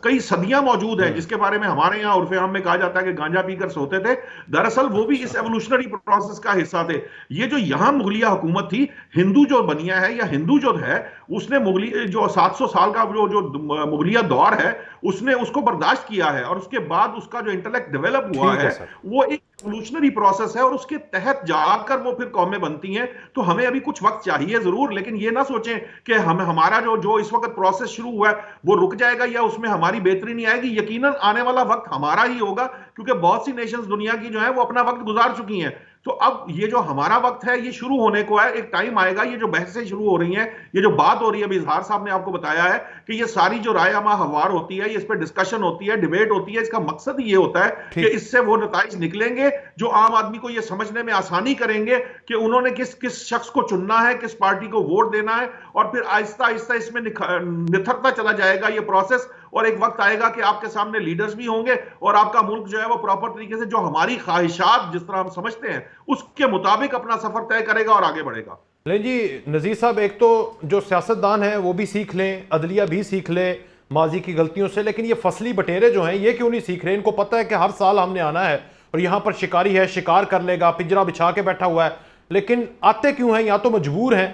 कई सदियां मौजूद हैं, जिसके बारे में हमारे यहाँ उर्फे आम में कहा जाता है कि गांजा पीकर सोते थे। दरअसल वो भी इस एवोल्यूशनरी प्रोसेस का हिस्सा थे। ये जो यहाँ मुगलिया हुकूमत थी, हिंदू जो बनिया है या हिंदू जो है, उसने मुगली जो 700 साल का जो मुगलिया दौर है, उसने उसको बर्दाश्त किया है, और उसके बाद उसका जो इंटेलेक्ट डेवलप हुआ है वो एक एवोल्यूशनरी प्रोसेस है, और उसके तहत जाकर वो फिर कौमें बनती हैं। तो हमें अभी कुछ वक्त चाहिए जरूर, लेकिन ये ना सोचें कि हमारा जो इस वक्त प्रोसेस शुरू हुआ है वो रुक जाएगा या उसमें हमारी बेहतरी नहीं आएगी। यकीनन आने वाला वक्त हमारा ही होगा, क्योंकि बहुत सी नेशंस दुनिया की जो है वो अपना वक्त गुजार चुकी हैं। तो अब ये जो हमारा वक्त है ये शुरू होने को है, एक टाइम आएगा। ये जो बहसें शुरू हो रही हैं, ये जो बात हो रही है, अभी इजहार साहब ने आपको बताया है कि ये सारी जो राय आमा हवार होती है, इस पर डिस्कशन होती है, डिबेट होती है, इसका मकसद ही ये होता है कि इससे वो नताइज निकलेंगे जो आम आदमी को ये समझने में आसानी करेंगे कि उन्होंने किस किस शख्स को चुनना है, किस पार्टी को वोट देना है, और फिर आहिस्ता आहिस्ता इसमें निथरता चला जाएगा ये प्रोसेस। और एक वक्त आएगा कि आपके सामने लीडर्स भी होंगे और आपका मुल्क जो है वो प्रॉपर तरीके से जो हमारी ख्वाहिशात जिस तरह हम समझते हैं उसके मुताबिक अपना सफर तय करेगा और आगे बढ़ेगा। लेकिन जी नज़ीर साहब, एक तो जो सियासतदान हैं वो भी सीख लें, अदलिया भी सीख ले माजी की गलतियों से, लेकिन ये फसली बटेरे जो हैं ये क्यों नहीं सीख रहे? इनको पता है कि हर साल हमने आना है और यहाँ पर शिकारी है, शिकार कर लेगा, पिंजरा बिछा के बैठा हुआ है, लेकिन आते क्यों हैं? या तो मजबूर हैं,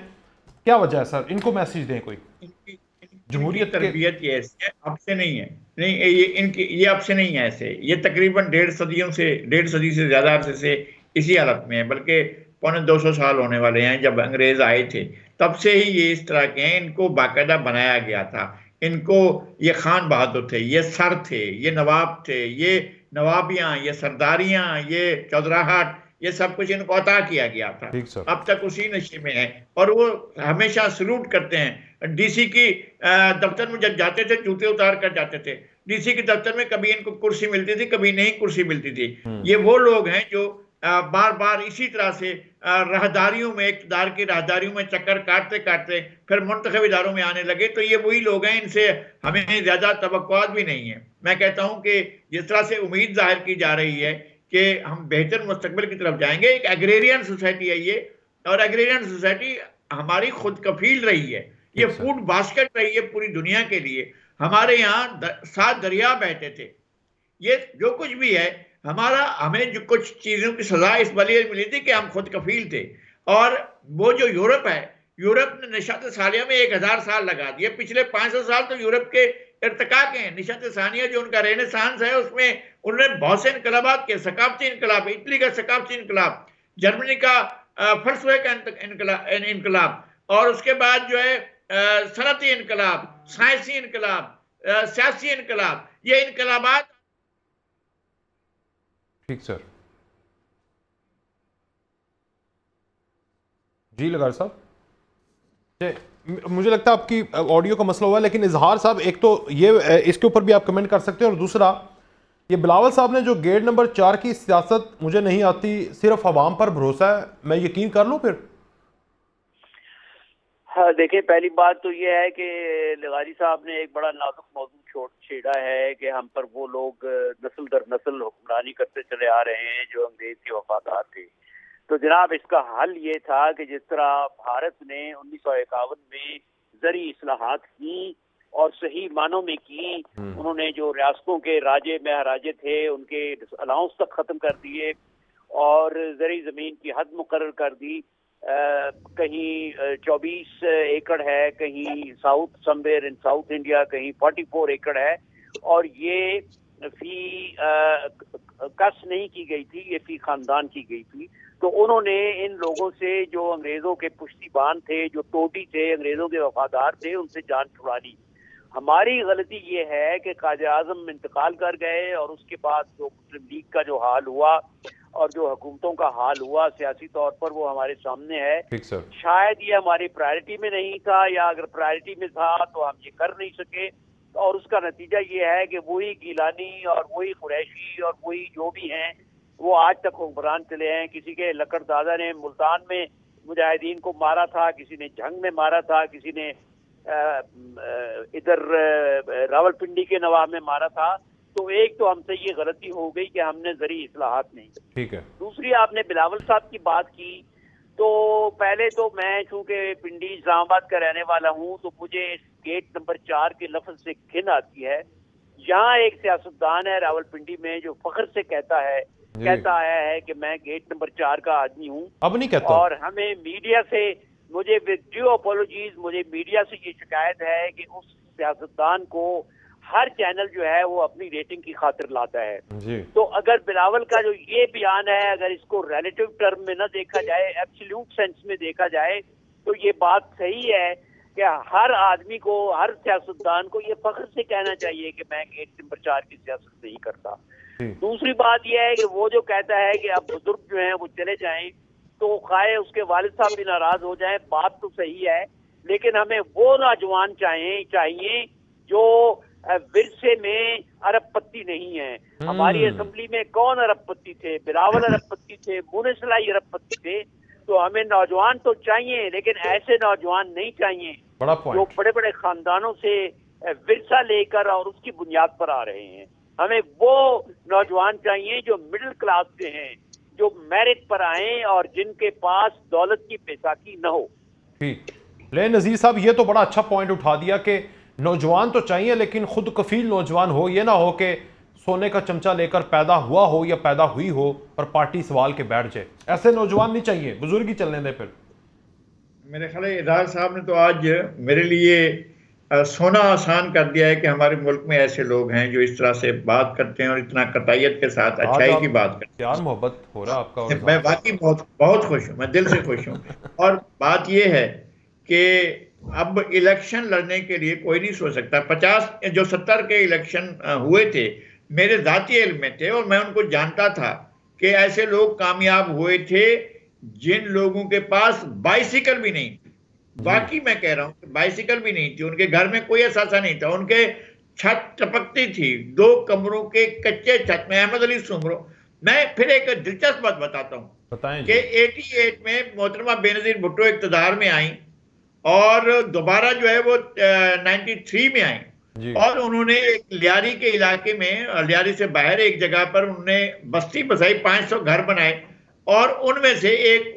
क्या वजह है सर? इनको मैसेज दें कोई। जमहूरियत तरबियत ये ऐसी है, अब से नहीं है, नहीं ये अब से नहीं है ऐसे। ये तकरीबन 1.5 सदी से ज्यादा अरसे से इसी हालत में है, बल्कि 250 साल होने वाले हैं। जब अंग्रेज आए थे तब से ही ये इस तरह के हैं। इनको बाकायदा बनाया गया था। इनको ये खान बहादुर थे, ये सर थे, ये नवाब थे, ये नवाबियां, ये सरदारियां, ये चौधराहट, ये सब कुछ इनको अता किया गया था। अब तक उसी नशे में है और वो हमेशा सलूट करते हैं। डीसी की दफ्तर में जब जाते थे जूते उतार कर जाते थे। डीसी के दफ्तर में कभी इनको कुर्सी मिलती थी, कभी नहीं कुर्सी मिलती थी। ये वो लोग हैं जो बार बार इसी तरह से राहदारियों में, इक़्तिदार की राहदारियों में चक्कर काटते काटते फिर मुंतखब इदारों में आने लगे। तो ये वही लोग हैं, इनसे हमें ज्यादा तवक्कुआत भी नहीं है। मैं कहता हूं कि जिस तरह से उम्मीद जाहिर की जा रही है कि हम बेहतर मुस्तकबिल की तरफ जाएंगे, एक एग्रेरियन सोसाइटी है ये, और एग्रेरियन सोसाइटी हमारी खुद कफील रही है। ये फूड बास्केट रही है पूरी दुनिया के लिए। हमारे यहाँ 7 दरिया बहते थे। ये जो कुछ भी है हमारा, हमें जो कुछ चीजों की सजा इस वजह मिली थी कि हम खुद कफील थे। और वो जो यूरोप है, यूरोप ने निशात सालिया में 1000 साल लगा दिए। पिछले 500 साल तो यूरोप के इर्तिका के हैं। निशात सानिया जो उनका रेनेसांस है उसमें उन्होंने बहुत से इनकलाबात किए। सकाफती इनकलाब, इटली का सकाफती इनकलाब, जर्मनी का फरसवे का इनकलाब, और उसके बाद जो है सनती इनकलाब, साइंसी इनकलाब, सियासी इनकलाब, ये इनकलाबात। ठीक सर जी लगार साहब, मुझे लगता है आपकी ऑडियो का मसला हुआ है। लेकिन इजहार साहब, एक तो ये इसके ऊपर भी आप कमेंट कर सकते हैं, और दूसरा ये बिलावल साहब ने जो गेट नंबर 4 की सियासत मुझे नहीं आती, सिर्फ अवाम पर भरोसा है, मैं यकीन कर लूं फिर? हाँ, देखिए, पहली बात तो ये है कि लगारी साहब ने एक बड़ा नाजुक मौजूद छेड़ा है कि हम पर वो लोग नस्ल दर नस्ल हुक्मरानी करते चले आ रहे हैं जो अंग्रेज के वफादार थे। तो जनाब, इसका हल ये था कि जिस तरह भारत ने 1951 में ज़री इस्लाहात की और सही मानों में की, उन्होंने जो रियासतों के राजे महाराजे थे उनके अलाउंस तक ख़त्म कर दिए और ज़री ज़मीन की हद मुकर्रर कर दी। कहीं 24 एकड़ है, कहीं south somewhere in south India कहीं 44 एकड़ है, और ये फी कस नहीं की गई थी, ये फी खानदान की गई थी। तो उन्होंने इन लोगों से, जो अंग्रेजों के पुश्तीबान थे, जो टोटी थे, अंग्रेजों के वफादार थे, उनसे जान छुड़ा ली। हमारी गलती ये है कि काज़े आज़म इंतकाल कर गए और उसके बाद जो मुस्लिम लीग का जो हाल हुआ और जो हुकूमतों का हाल हुआ सियासी तौर पर, वो हमारे सामने है। शायद ये हमारी प्रायोरिटी में नहीं था, या अगर प्रायोरिटी में था तो हम ये कर नहीं सके, और उसका नतीजा ये है कि वही गिलानी और वही कुरैशी और वही जो भी हैं वो आज तक हुक्मरान चले हैं। किसी के लकड़दादा ने मुल्तान में मुजाहिदीन को मारा था, किसी ने झंग में मारा था, किसी ने इधर रावलपिंडी के नवाब में मारा था। तो एक तो हमसे ये गलती हो गई कि हमने ज़री इस्लाहात नहीं की। ठीक है। दूसरी, आपने बिलावल साहब की बात की, तो पहले तो मैं चूंकि पिंडी इस्लामाबाद का रहने वाला हूँ, तो मुझे इस गेट नंबर 4 के लफ्ज से घिन आती है। यहाँ एक सियासतदान है रावलपिंडी में जो फख्र से कहता आया है कि मैं गेट नंबर 4 का आदमी हूँ। अब नहीं कहता। और हमें मीडिया से, मुझे विद ड्यू अपॉलॉजीज, मुझे मीडिया से ये शिकायत है कि उस सियासतदान को हर चैनल जो है वो अपनी रेटिंग की खातिर लाता है जी। तो अगर बिलावल का जो ये बयान है, अगर इसको रिलेटिव टर्म में न देखा जाए, एब्सोल्यूट सेंस में देखा जाए, तो ये बात सही है कि हर आदमी को, हर सियासतदान को ये फख्र से कहना चाहिए कि मैं गेट नंबर 4 की सियासत नहीं करता। दूसरी बात यह है कि वो जो कहता है कि अब बुजुर्ग जो हैं वो चले जाएं, तो खाए उसके वालिद साहब भी नाराज हो जाएं, बात तो सही है, लेकिन हमें वो नौजवान चाहिए जो विरसे में अरबपति नहीं है। हमारी असेंबली में कौन अरबपति थे? बिलावल अरबपति थे, मुनिस सलाई अरबपति थे। तो हमें नौजवान तो चाहिए, लेकिन ऐसे नौजवान नहीं चाहिए जो बड़े बड़े खानदानों से विरसा लेकर और उसकी बुनियाद पर आ रहे हैं। हमें वो नौजवान चाहिए जो मिडिल क्लास से हैं, जो मेरिट पर आए और जिनके पास दौलत की बेसाखी न हो। ठीक। ले नजीर साहब, ये तो बड़ा अच्छा पॉइंट उठा दिया कि नौजवान तो चाहिए, लेकिन खुद कफील नौजवान हो। ये ना हो कि सोने का चमचा लेकर पैदा हुआ हो या पैदा हुई हो और पार्टी सवाल के बैठ जाए। ऐसे नौजवान नहीं चाहिए, बुजुर्ग ही चलने दे। फिर मेरे ख्याल इरशाद साहब ने तो आज मेरे लिए सोना आसान कर दिया है कि हमारे मुल्क में ऐसे लोग हैं जो इस तरह से बात करते हैं और इतना कतायत के साथ अच्छाई की बात करते हैं। प्यार मोहब्बत हो रहा आपका। मैं वाकई बहुत खुश हूँ, मैं दिल से खुश हूँ। और बात यह है कि अब इलेक्शन लड़ने के लिए कोई नहीं सोच सकता। 70 के इलेक्शन हुए थे, मेरे जाती इल्म में थे और मैं उनको जानता था कि ऐसे लोग कामयाब हुए थे जिन लोगों के पास बाइसिकल भी नहीं थी। बाकी मैं कह रहा हूँ, बाइसिकल भी नहीं थी, उनके घर में कोई असासा नहीं था, उनके छत टपकती थी, 2 कमरों के कच्चे छत में। अहमद अली सुमरो, मैं फिर एक दिलचस्प बात बताता हूँ कि 88 में मोहतरमा बेनजीर भुट्टो इक़्तिदार में आई और दोबारा जो है वो 93 में आई और उन्होंने एक लियारी के इलाके में, लियारी से बाहर एक जगह पर उन्होंने बस्ती बसाई, 500 घर बनाए और उनमें से एक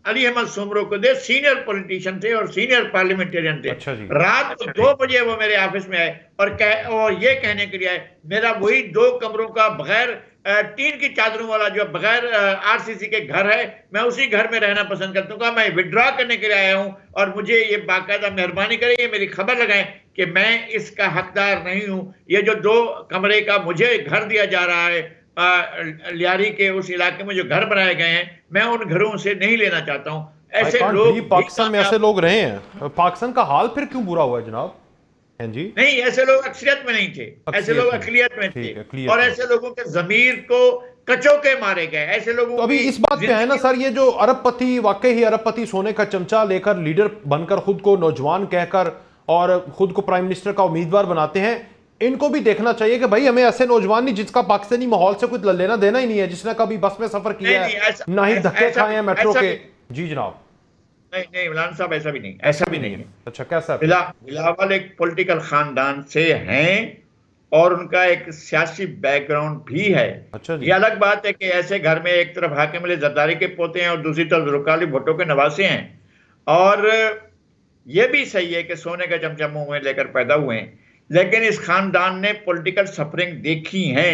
अली अहमद सुमरो को दे, सीनियर पॉलिटिशियन थे और सीनियर पार्लियामेंटेरियन थे। रात को 2 बजे वो मेरे ऑफिस में आए और ये कहने के लिए आए, मेरा वही 2 कमरों का बगैर टीन की चादरों वाला जो बगैर आरसीसी के घर है, मैं उसी घर में रहना पसंद करता हूँ। मैं विड्रॉ करने के लिए आया हूँ और मुझे ये बाकायदा मेहरबानी करें, मेरी खबर लगाएं कि मैं इसका हकदार नहीं हूँ। ये जो 2 कमरे का मुझे घर दिया जा रहा है लियारी के उस इलाके में जो घर बनाए गए हैं, मैं उन घरों से नहीं लेना चाहता हूँ। ऐसे लोग पाकिस्तान में ऐसे लोग रहे हैं। पाकिस्तान का हाल फिर क्यों बुरा हुआ है जनाब? हैं जी? नहीं, ऐसे लोग अक्सरियत में नहीं थे, ऐसे लोग अकलियत में थे और ऐसे लोगों के जमीर को कचोके मारे गए। ऐसे लोगों तो अभी इस बात पे है ना सर, ये जो अरबपति, वाकई ही अरबपति सोने का चमचा लेकर लीडर बनकर खुद को नौजवान कहकर और खुद को प्राइम मिनिस्टर का उम्मीदवार बनाते हैं, इनको भी देखना चाहिए कि भाई हमें ऐसे नौजवान नहीं जिसका पाकिस्तानी माहौल से कुछ लेना देना ही नहीं है, जिसने कभी बस में सफर किया है, ना ही धक्के खाए हैं मेट्रो के। जी जनाब। नहीं इमरान साहब ऐसा भी नहीं, ऐसा भी नहीं है। अच्छा, कैसा है? बिलावल एक पॉलिटिकल खानदान से हैं और उनका एक सियासी बैकग्राउंड भी है। अच्छा जी। ये अलग बात है कि ऐसे घर में एक तरफ हाकिम अली जरदारी के पोते हैं और दूसरी तरफ जुल्फ़िकार भुट्टो के नवासे हैं, और ये भी सही है कि सोने का चमचा मुंह में लेकर पैदा हुए हैं, लेकिन इस खानदान ने पॉलिटिकल सफरिंग देखी है,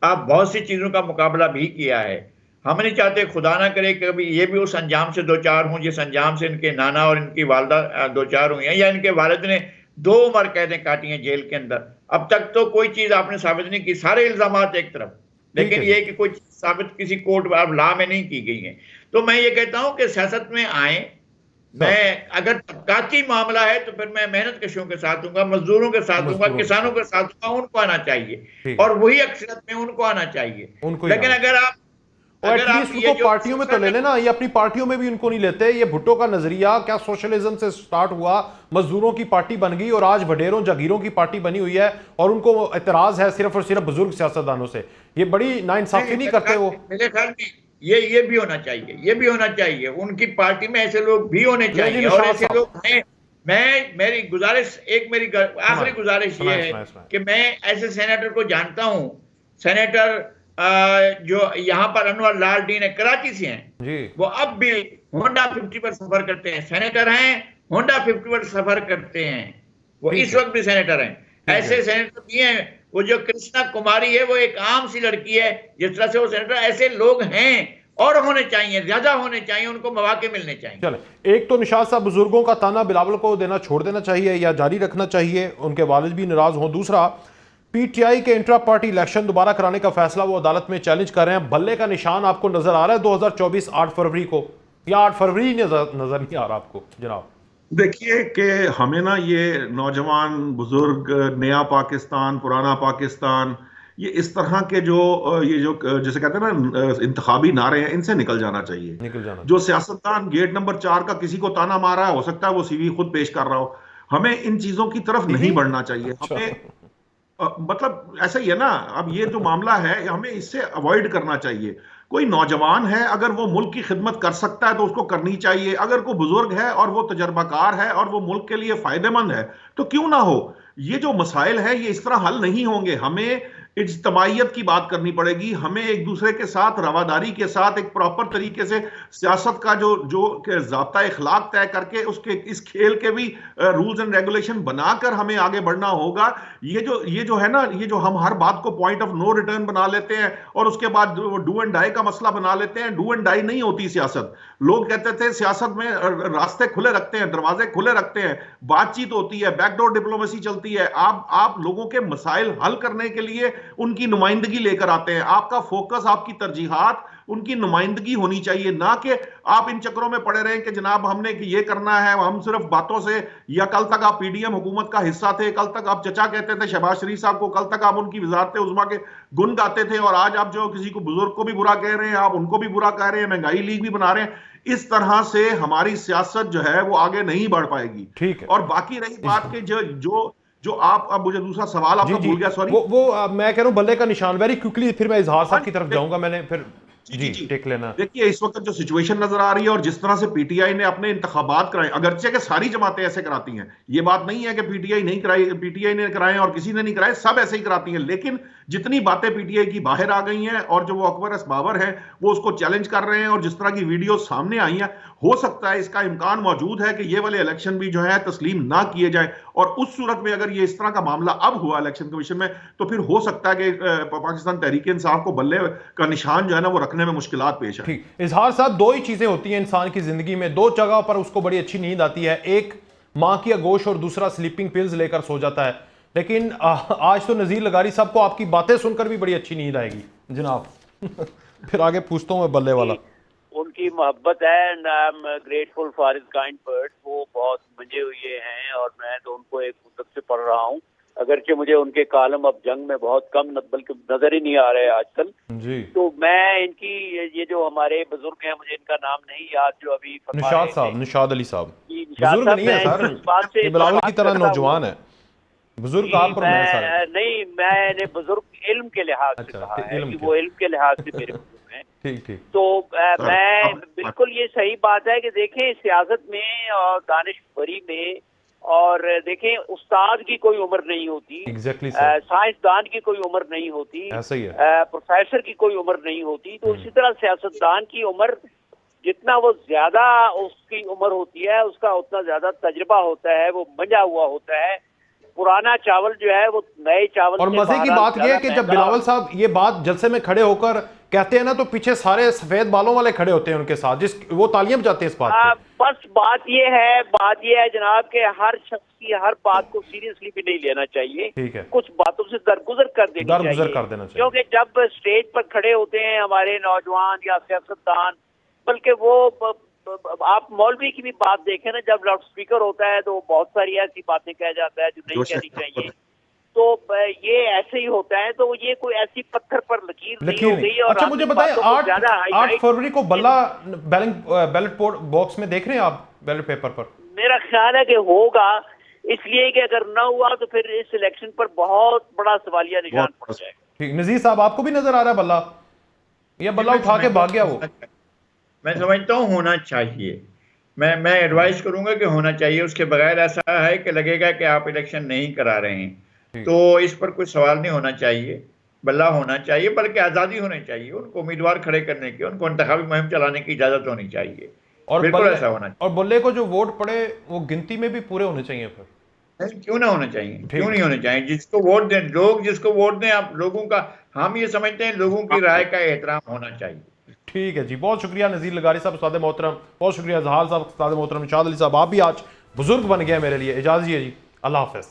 आप बहुत सी चीजों का मुकाबला भी किया है। हम नहीं चाहते, खुदा ना करे कभी ये भी उस अंजाम से दो चार हों जिस अंजाम से इनके नाना और इनकी वालदा दो चार हुई हैं, या इनके वालिद ने 2 उम्र कैदें काटी हैं जेल के अंदर। अब तक तो कोई चीज आपने साबित नहीं की, सारे इल्जामात एक तरफ, लेकिन ये कि कोई चीज साबित किसी कोर्ट लॉ में नहीं की गई है। तो मैं ये कहता हूं कि सियासत में आए, मैं अगर तबकाती मामला है तो फिर मैं मेहनत कशियों के साथ दूंगा, मजदूरों के साथ दूंगा, किसानों के साथ दूंगा, उनको आना चाहिए और वही अक्सरियत में उनको आना चाहिए। लेकिन अगर आप उनको पार्टियों में तो ले लेना, ये अपनी पार्टियों में भी उनको नहीं लेते। ये भुट्टो का नजरिया क्या सोशलिज्म से स्टार्ट हुआ, मजदूरों की पार्टी बन गई और आज वडेरों जागीरों की पार्टी बनी हुई है, और उनको एतराज है सिर्फ और सिर्फ बुजुर्ग सियासतदानों से। ये बड़ी नाइंसाफी नहीं करते वो? मेरे ख्याल में ये भी होना चाहिए, ये भी होना चाहिए, उनकी पार्टी में ऐसे लोग भी होने चाहिए और ऐसे लोग हैं। मेरी गुजारिश, मेरी आखिरी गुजारिश ये है कि मैं ऐसे सेनेटर को जानता हूं, सेनेटर जो यहाँ पर अनवर लाल डीन है, कराची से हैं, वो अब भी होंडा 50 पर सफर करते हैं, सेनेटर हैं, होंडा 50 पर सफर करते हैं, वो इस वक्त भी सेनेटर हैं। ऐसे सेनेटर भी हैं। वो जो कृष्णा कुमारी है वो एक आम सी लड़की है, जिस तरह से वो सेनेटर, ऐसे लोग हैं और होने चाहिए, ज्यादा होने चाहिए, उनको मौके मिलने चाहिए। चले, एक तो निशाद साहब बुजुर्गों का ताना बिलावल को देना छोड़ देना चाहिए या जारी रखना चाहिए, उनके वालिद भी नाराज हों। दूसरा, पीटीआई के इंट्रा पार्टी इलेक्शन दोबारा कराने का फैसला वो अदालत में चैलेंज कर रहे हैं। बल्ले का निशान आपको नजर आ रहा है 2024 8 फरवरी को, या 8 फरवरी नजर नहीं आ रहा आपको जनाब? देखिए कि हमें ना ये नौजवान, बुजुर्ग, नया पाकिस्तान, पुराना पाकिस्तान, ये इस तरह के ये जो जैसे कहते हैं ना इंतखाबी नारे हैं, इनसे निकल जाना चाहिए। जो सियासतदान गेट नंबर 4 का किसी को ताना मारा है, हो सकता है वो सीवी खुद पेश कर रहा हो, हमें इन चीजों की तरफ नहीं बढ़ना चाहिए। हमें मतलब ऐसा ही है ना, अब ये जो मामला है हमें इससे अवॉइड करना चाहिए। कोई नौजवान है, अगर वो मुल्क की खिदमत कर सकता है तो उसको करनी चाहिए। अगर कोई बुजुर्ग है और वो तजर्बाकार है और वो मुल्क के लिए फायदेमंद है तो क्यों ना हो। ये जो मसाइल है ये इस तरह हल नहीं होंगे। हमें इज्तमाइयत की बात करनी पड़ेगी, हमें एक दूसरे के साथ रवादारी के साथ एक प्रॉपर तरीके से सियासत का जो ज़ाब्ता इखलाक तय करके उसके इस खेल के भी रूल्स एंड रेगुलेशन बनाकर हमें आगे बढ़ना होगा। ये जो है ना, ये जो हम हर बात को पॉइंट ऑफ नो रिटर्न बना लेते हैं और उसके बाद डू एंड डाई का मसला बना लेते हैं। डू एंड डाई नहीं होती सियासत। लोग कहते थे सियासत में रास्ते खुले रखते हैं, दरवाजे खुले रखते हैं, बातचीत होती है, बैकडोर डिप्लोमेसी चलती है। आप लोगों के मसाइल हल करने के लिए उनकी नुमाइंदगी लेकर आते हैं। आपका फोकस, आपकी तरजीहात उनकी नुमाइंदगी होनी चाहिए, ना कि आप इन चक्रों में पड़े रहें कि जनाब हमने कि ये करना है, हम सिर्फ बातों से, या कल तक आप पीडीएम हुकूमत का हिस्सा थे, कल तक आप चचा कहते थे शहबाज शरीफ साहब को, कल तक आप उनकी वजारत उज़्मा के गुण गाते थे, और आज आप जो किसी को बुजुर्ग को भी बुरा कह रहे हैं, आप उनको भी बुरा कह रहे हैं, महंगाई लीग भी बना रहे हैं। इस तरह से हमारी सियासत जो है वो आगे नहीं बढ़ पाएगी। ठीक है। और बाकी रही बात के जो आप, अब मुझे दूसरा सवाल आपका भूल गया, सॉरी। वो मैं कह रहा हूं बल्ले का निशान, वेरी क्विकली, फिर मैं इजहार साहब की तरफ जाऊंगा। मैंने फिर जी टेक लेना। देखिए इस वक्त जो सिचुएशन नजर आ रही है और जिस तरह से पीटीआई ने अपने इंतखाबात कराए, अगरचे के सारी जमातें ऐसे कराती हैं, ये बात नहीं है कि पीटीआई नहीं कराई, पीटीआई ने कराए और किसी ने नहीं कराए, सब ऐसे ही कराती हैं। लेकिन जितनी बातें पीटीआई की बाहर आ गई हैं और जो वो अकबर असबाबर हैं वो उसको चैलेंज कर रहे हैं, और जिस तरह की वीडियो सामने आई हैं, हो सकता है इसका इम्कान मौजूद है कि ये वाले इलेक्शन भी जो है तस्लीम ना किए जाए। और उस सूरत में अगर ये इस तरह का मामला अब हुआ इलेक्शन कमीशन में, तो फिर हो सकता है कि पाकिस्तान तहरीक इंसाफ को बल्ले का निशान जो है ना वो रखने में मुश्किलात पेश है। ठीक, इजहार साहब, दो ही चीजें होती हैं इंसान की जिंदगी में, दो जगह पर उसको बड़ी अच्छी नींद आती है, एक मां की आगोश और दूसरा स्लीपिंग पिल्स लेकर सो जाता है। लेकिन आज तो नजीर लगारी साहब को आपकी बातें सुनकर भी बड़ी अच्छी नींद आएगी जनाब। फिर आगे पूछता हूं मैं बल्ले वाला। उनकी मोहब्बत है and I am grateful for his kind words. वो बहुत मंजे हुए हैं और मैं तो उनको एक मुद्दत से पढ़ रहा हूँ, अगरचे मुझे उनके कालम अब जंग में बहुत कम बल्कि नजर ही नहीं आ रहे आजकल जी। तो मैं इनकी ये जो हमारे बुजुर्ग हैं, मुझे इनका नाम नहीं याद, जो अभी निशाद साहब, निशाद अली साहब, बुजुर्ग नहीं है सर, ये बिलावल की तरह नौजवान है। बुजुर्ग आप नहीं, मैंने बुजुर्ग इल्म के लिहाज से कहा है कि वो इल्म के लिहाज से मेरे बुजुर्ग हैं। ठीक ठीक। तो मैं बिल्कुल, ये सही बात है कि देखें सियासत में और दानिशवरी में, और देखें उस्ताद की कोई उम्र नहीं होती, एग्जैक्टली साइंसदान की कोई उम्र नहीं होती, ऐसा ही है। प्रोफेसर की कोई उम्र नहीं होती। तो इसी तरह सियासतदान की उम्र जितना वो ज्यादा उसकी उम्र होती है, उसका उतना ज्यादा तजुर्बा होता है, वो मंजा हुआ होता है। पुराना चावल जो है वो नए चावल और से मजे की बहरहाल बात यह है कि ज्यादा जब महंगा बिलावल साहब ये बात जलसे में खड़े होकर कहते हैं ना, तो पीछे सारे सफेद बालों वाले खड़े होते हैं उनके साथ, जिस वो तालियां बजाते हैं इस बात पे। बस बात ये है जनाब के हर शख्स की हर बात को सीरियसली भी नहीं लेना चाहिए। ठीक है। कुछ बातों से दरगुजर कर देनी चाहिए, क्योंकि जब स्टेज पर खड़े होते हैं हमारे नौजवान या सियासतदान, बल्कि वो आप मौलवी की भी बात देखें ना, जब लाउड स्पीकर होता है तो बहुत सारी ऐसी बातें कह जाता है जो नहीं कहनी चाहिए। तो ये ऐसे ही होता है। तो ये कोई ऐसी पत्थर पर लकीर नहीं हो गई। और अच्छा मुझे बताएं, 8 फरवरी को बल्ला बैलेट बॉक्स में देख रहे हैं आप, बैलेट पेपर पर? मेरा ख्याल है कि होगा, इसलिए कि अगर ना हुआ तो फिर इस इलेक्शन पर बहुत बड़ा सवालिया निशान पड़ जाएगा। ठीक। नजीर साहब, आपको भी नजर आ रहा है बल्ला, या बल्ला उठा के भाग गया वो? मैं समझता हूँ होना चाहिए। मैं एडवाइस करूंगा कि होना चाहिए। उसके बगैर ऐसा है कि लगेगा कि आप इलेक्शन नहीं करा रहे हैं, तो इस पर कोई सवाल नहीं होना चाहिए। बल्ला होना चाहिए, बल्कि आज़ादी होनी चाहिए उनको उम्मीदवार खड़े करने की, उनको इंतखाबी मुहिम चलाने की इजाज़त होनी चाहिए। और बिल्कुल ऐसा होना चाहिए। और बल्ले को जो वोट पड़े वो गिनती में भी पूरे होने चाहिए फिर। क्यों ना होना चाहिए, क्यों नहीं होने चाहिए? जिसको वोट दें, लोग जिसको वोट दें, आप लोगों का, हम ये समझते हैं लोगों की राय का एहतराम होना चाहिए। ठीक है जी, बहुत शुक्रिया नज़ीर लगारी साहब, उस्ताद मोहतरम, बहुत शुक्रिया जहाल साहब, उस्ताद मोहतरम, निशाद अली साहब, आप भी आज बुजुर्ग बन गए मेरे लिए। इजाज़त दीजिए जी, अल्लाह हाफ़िज़।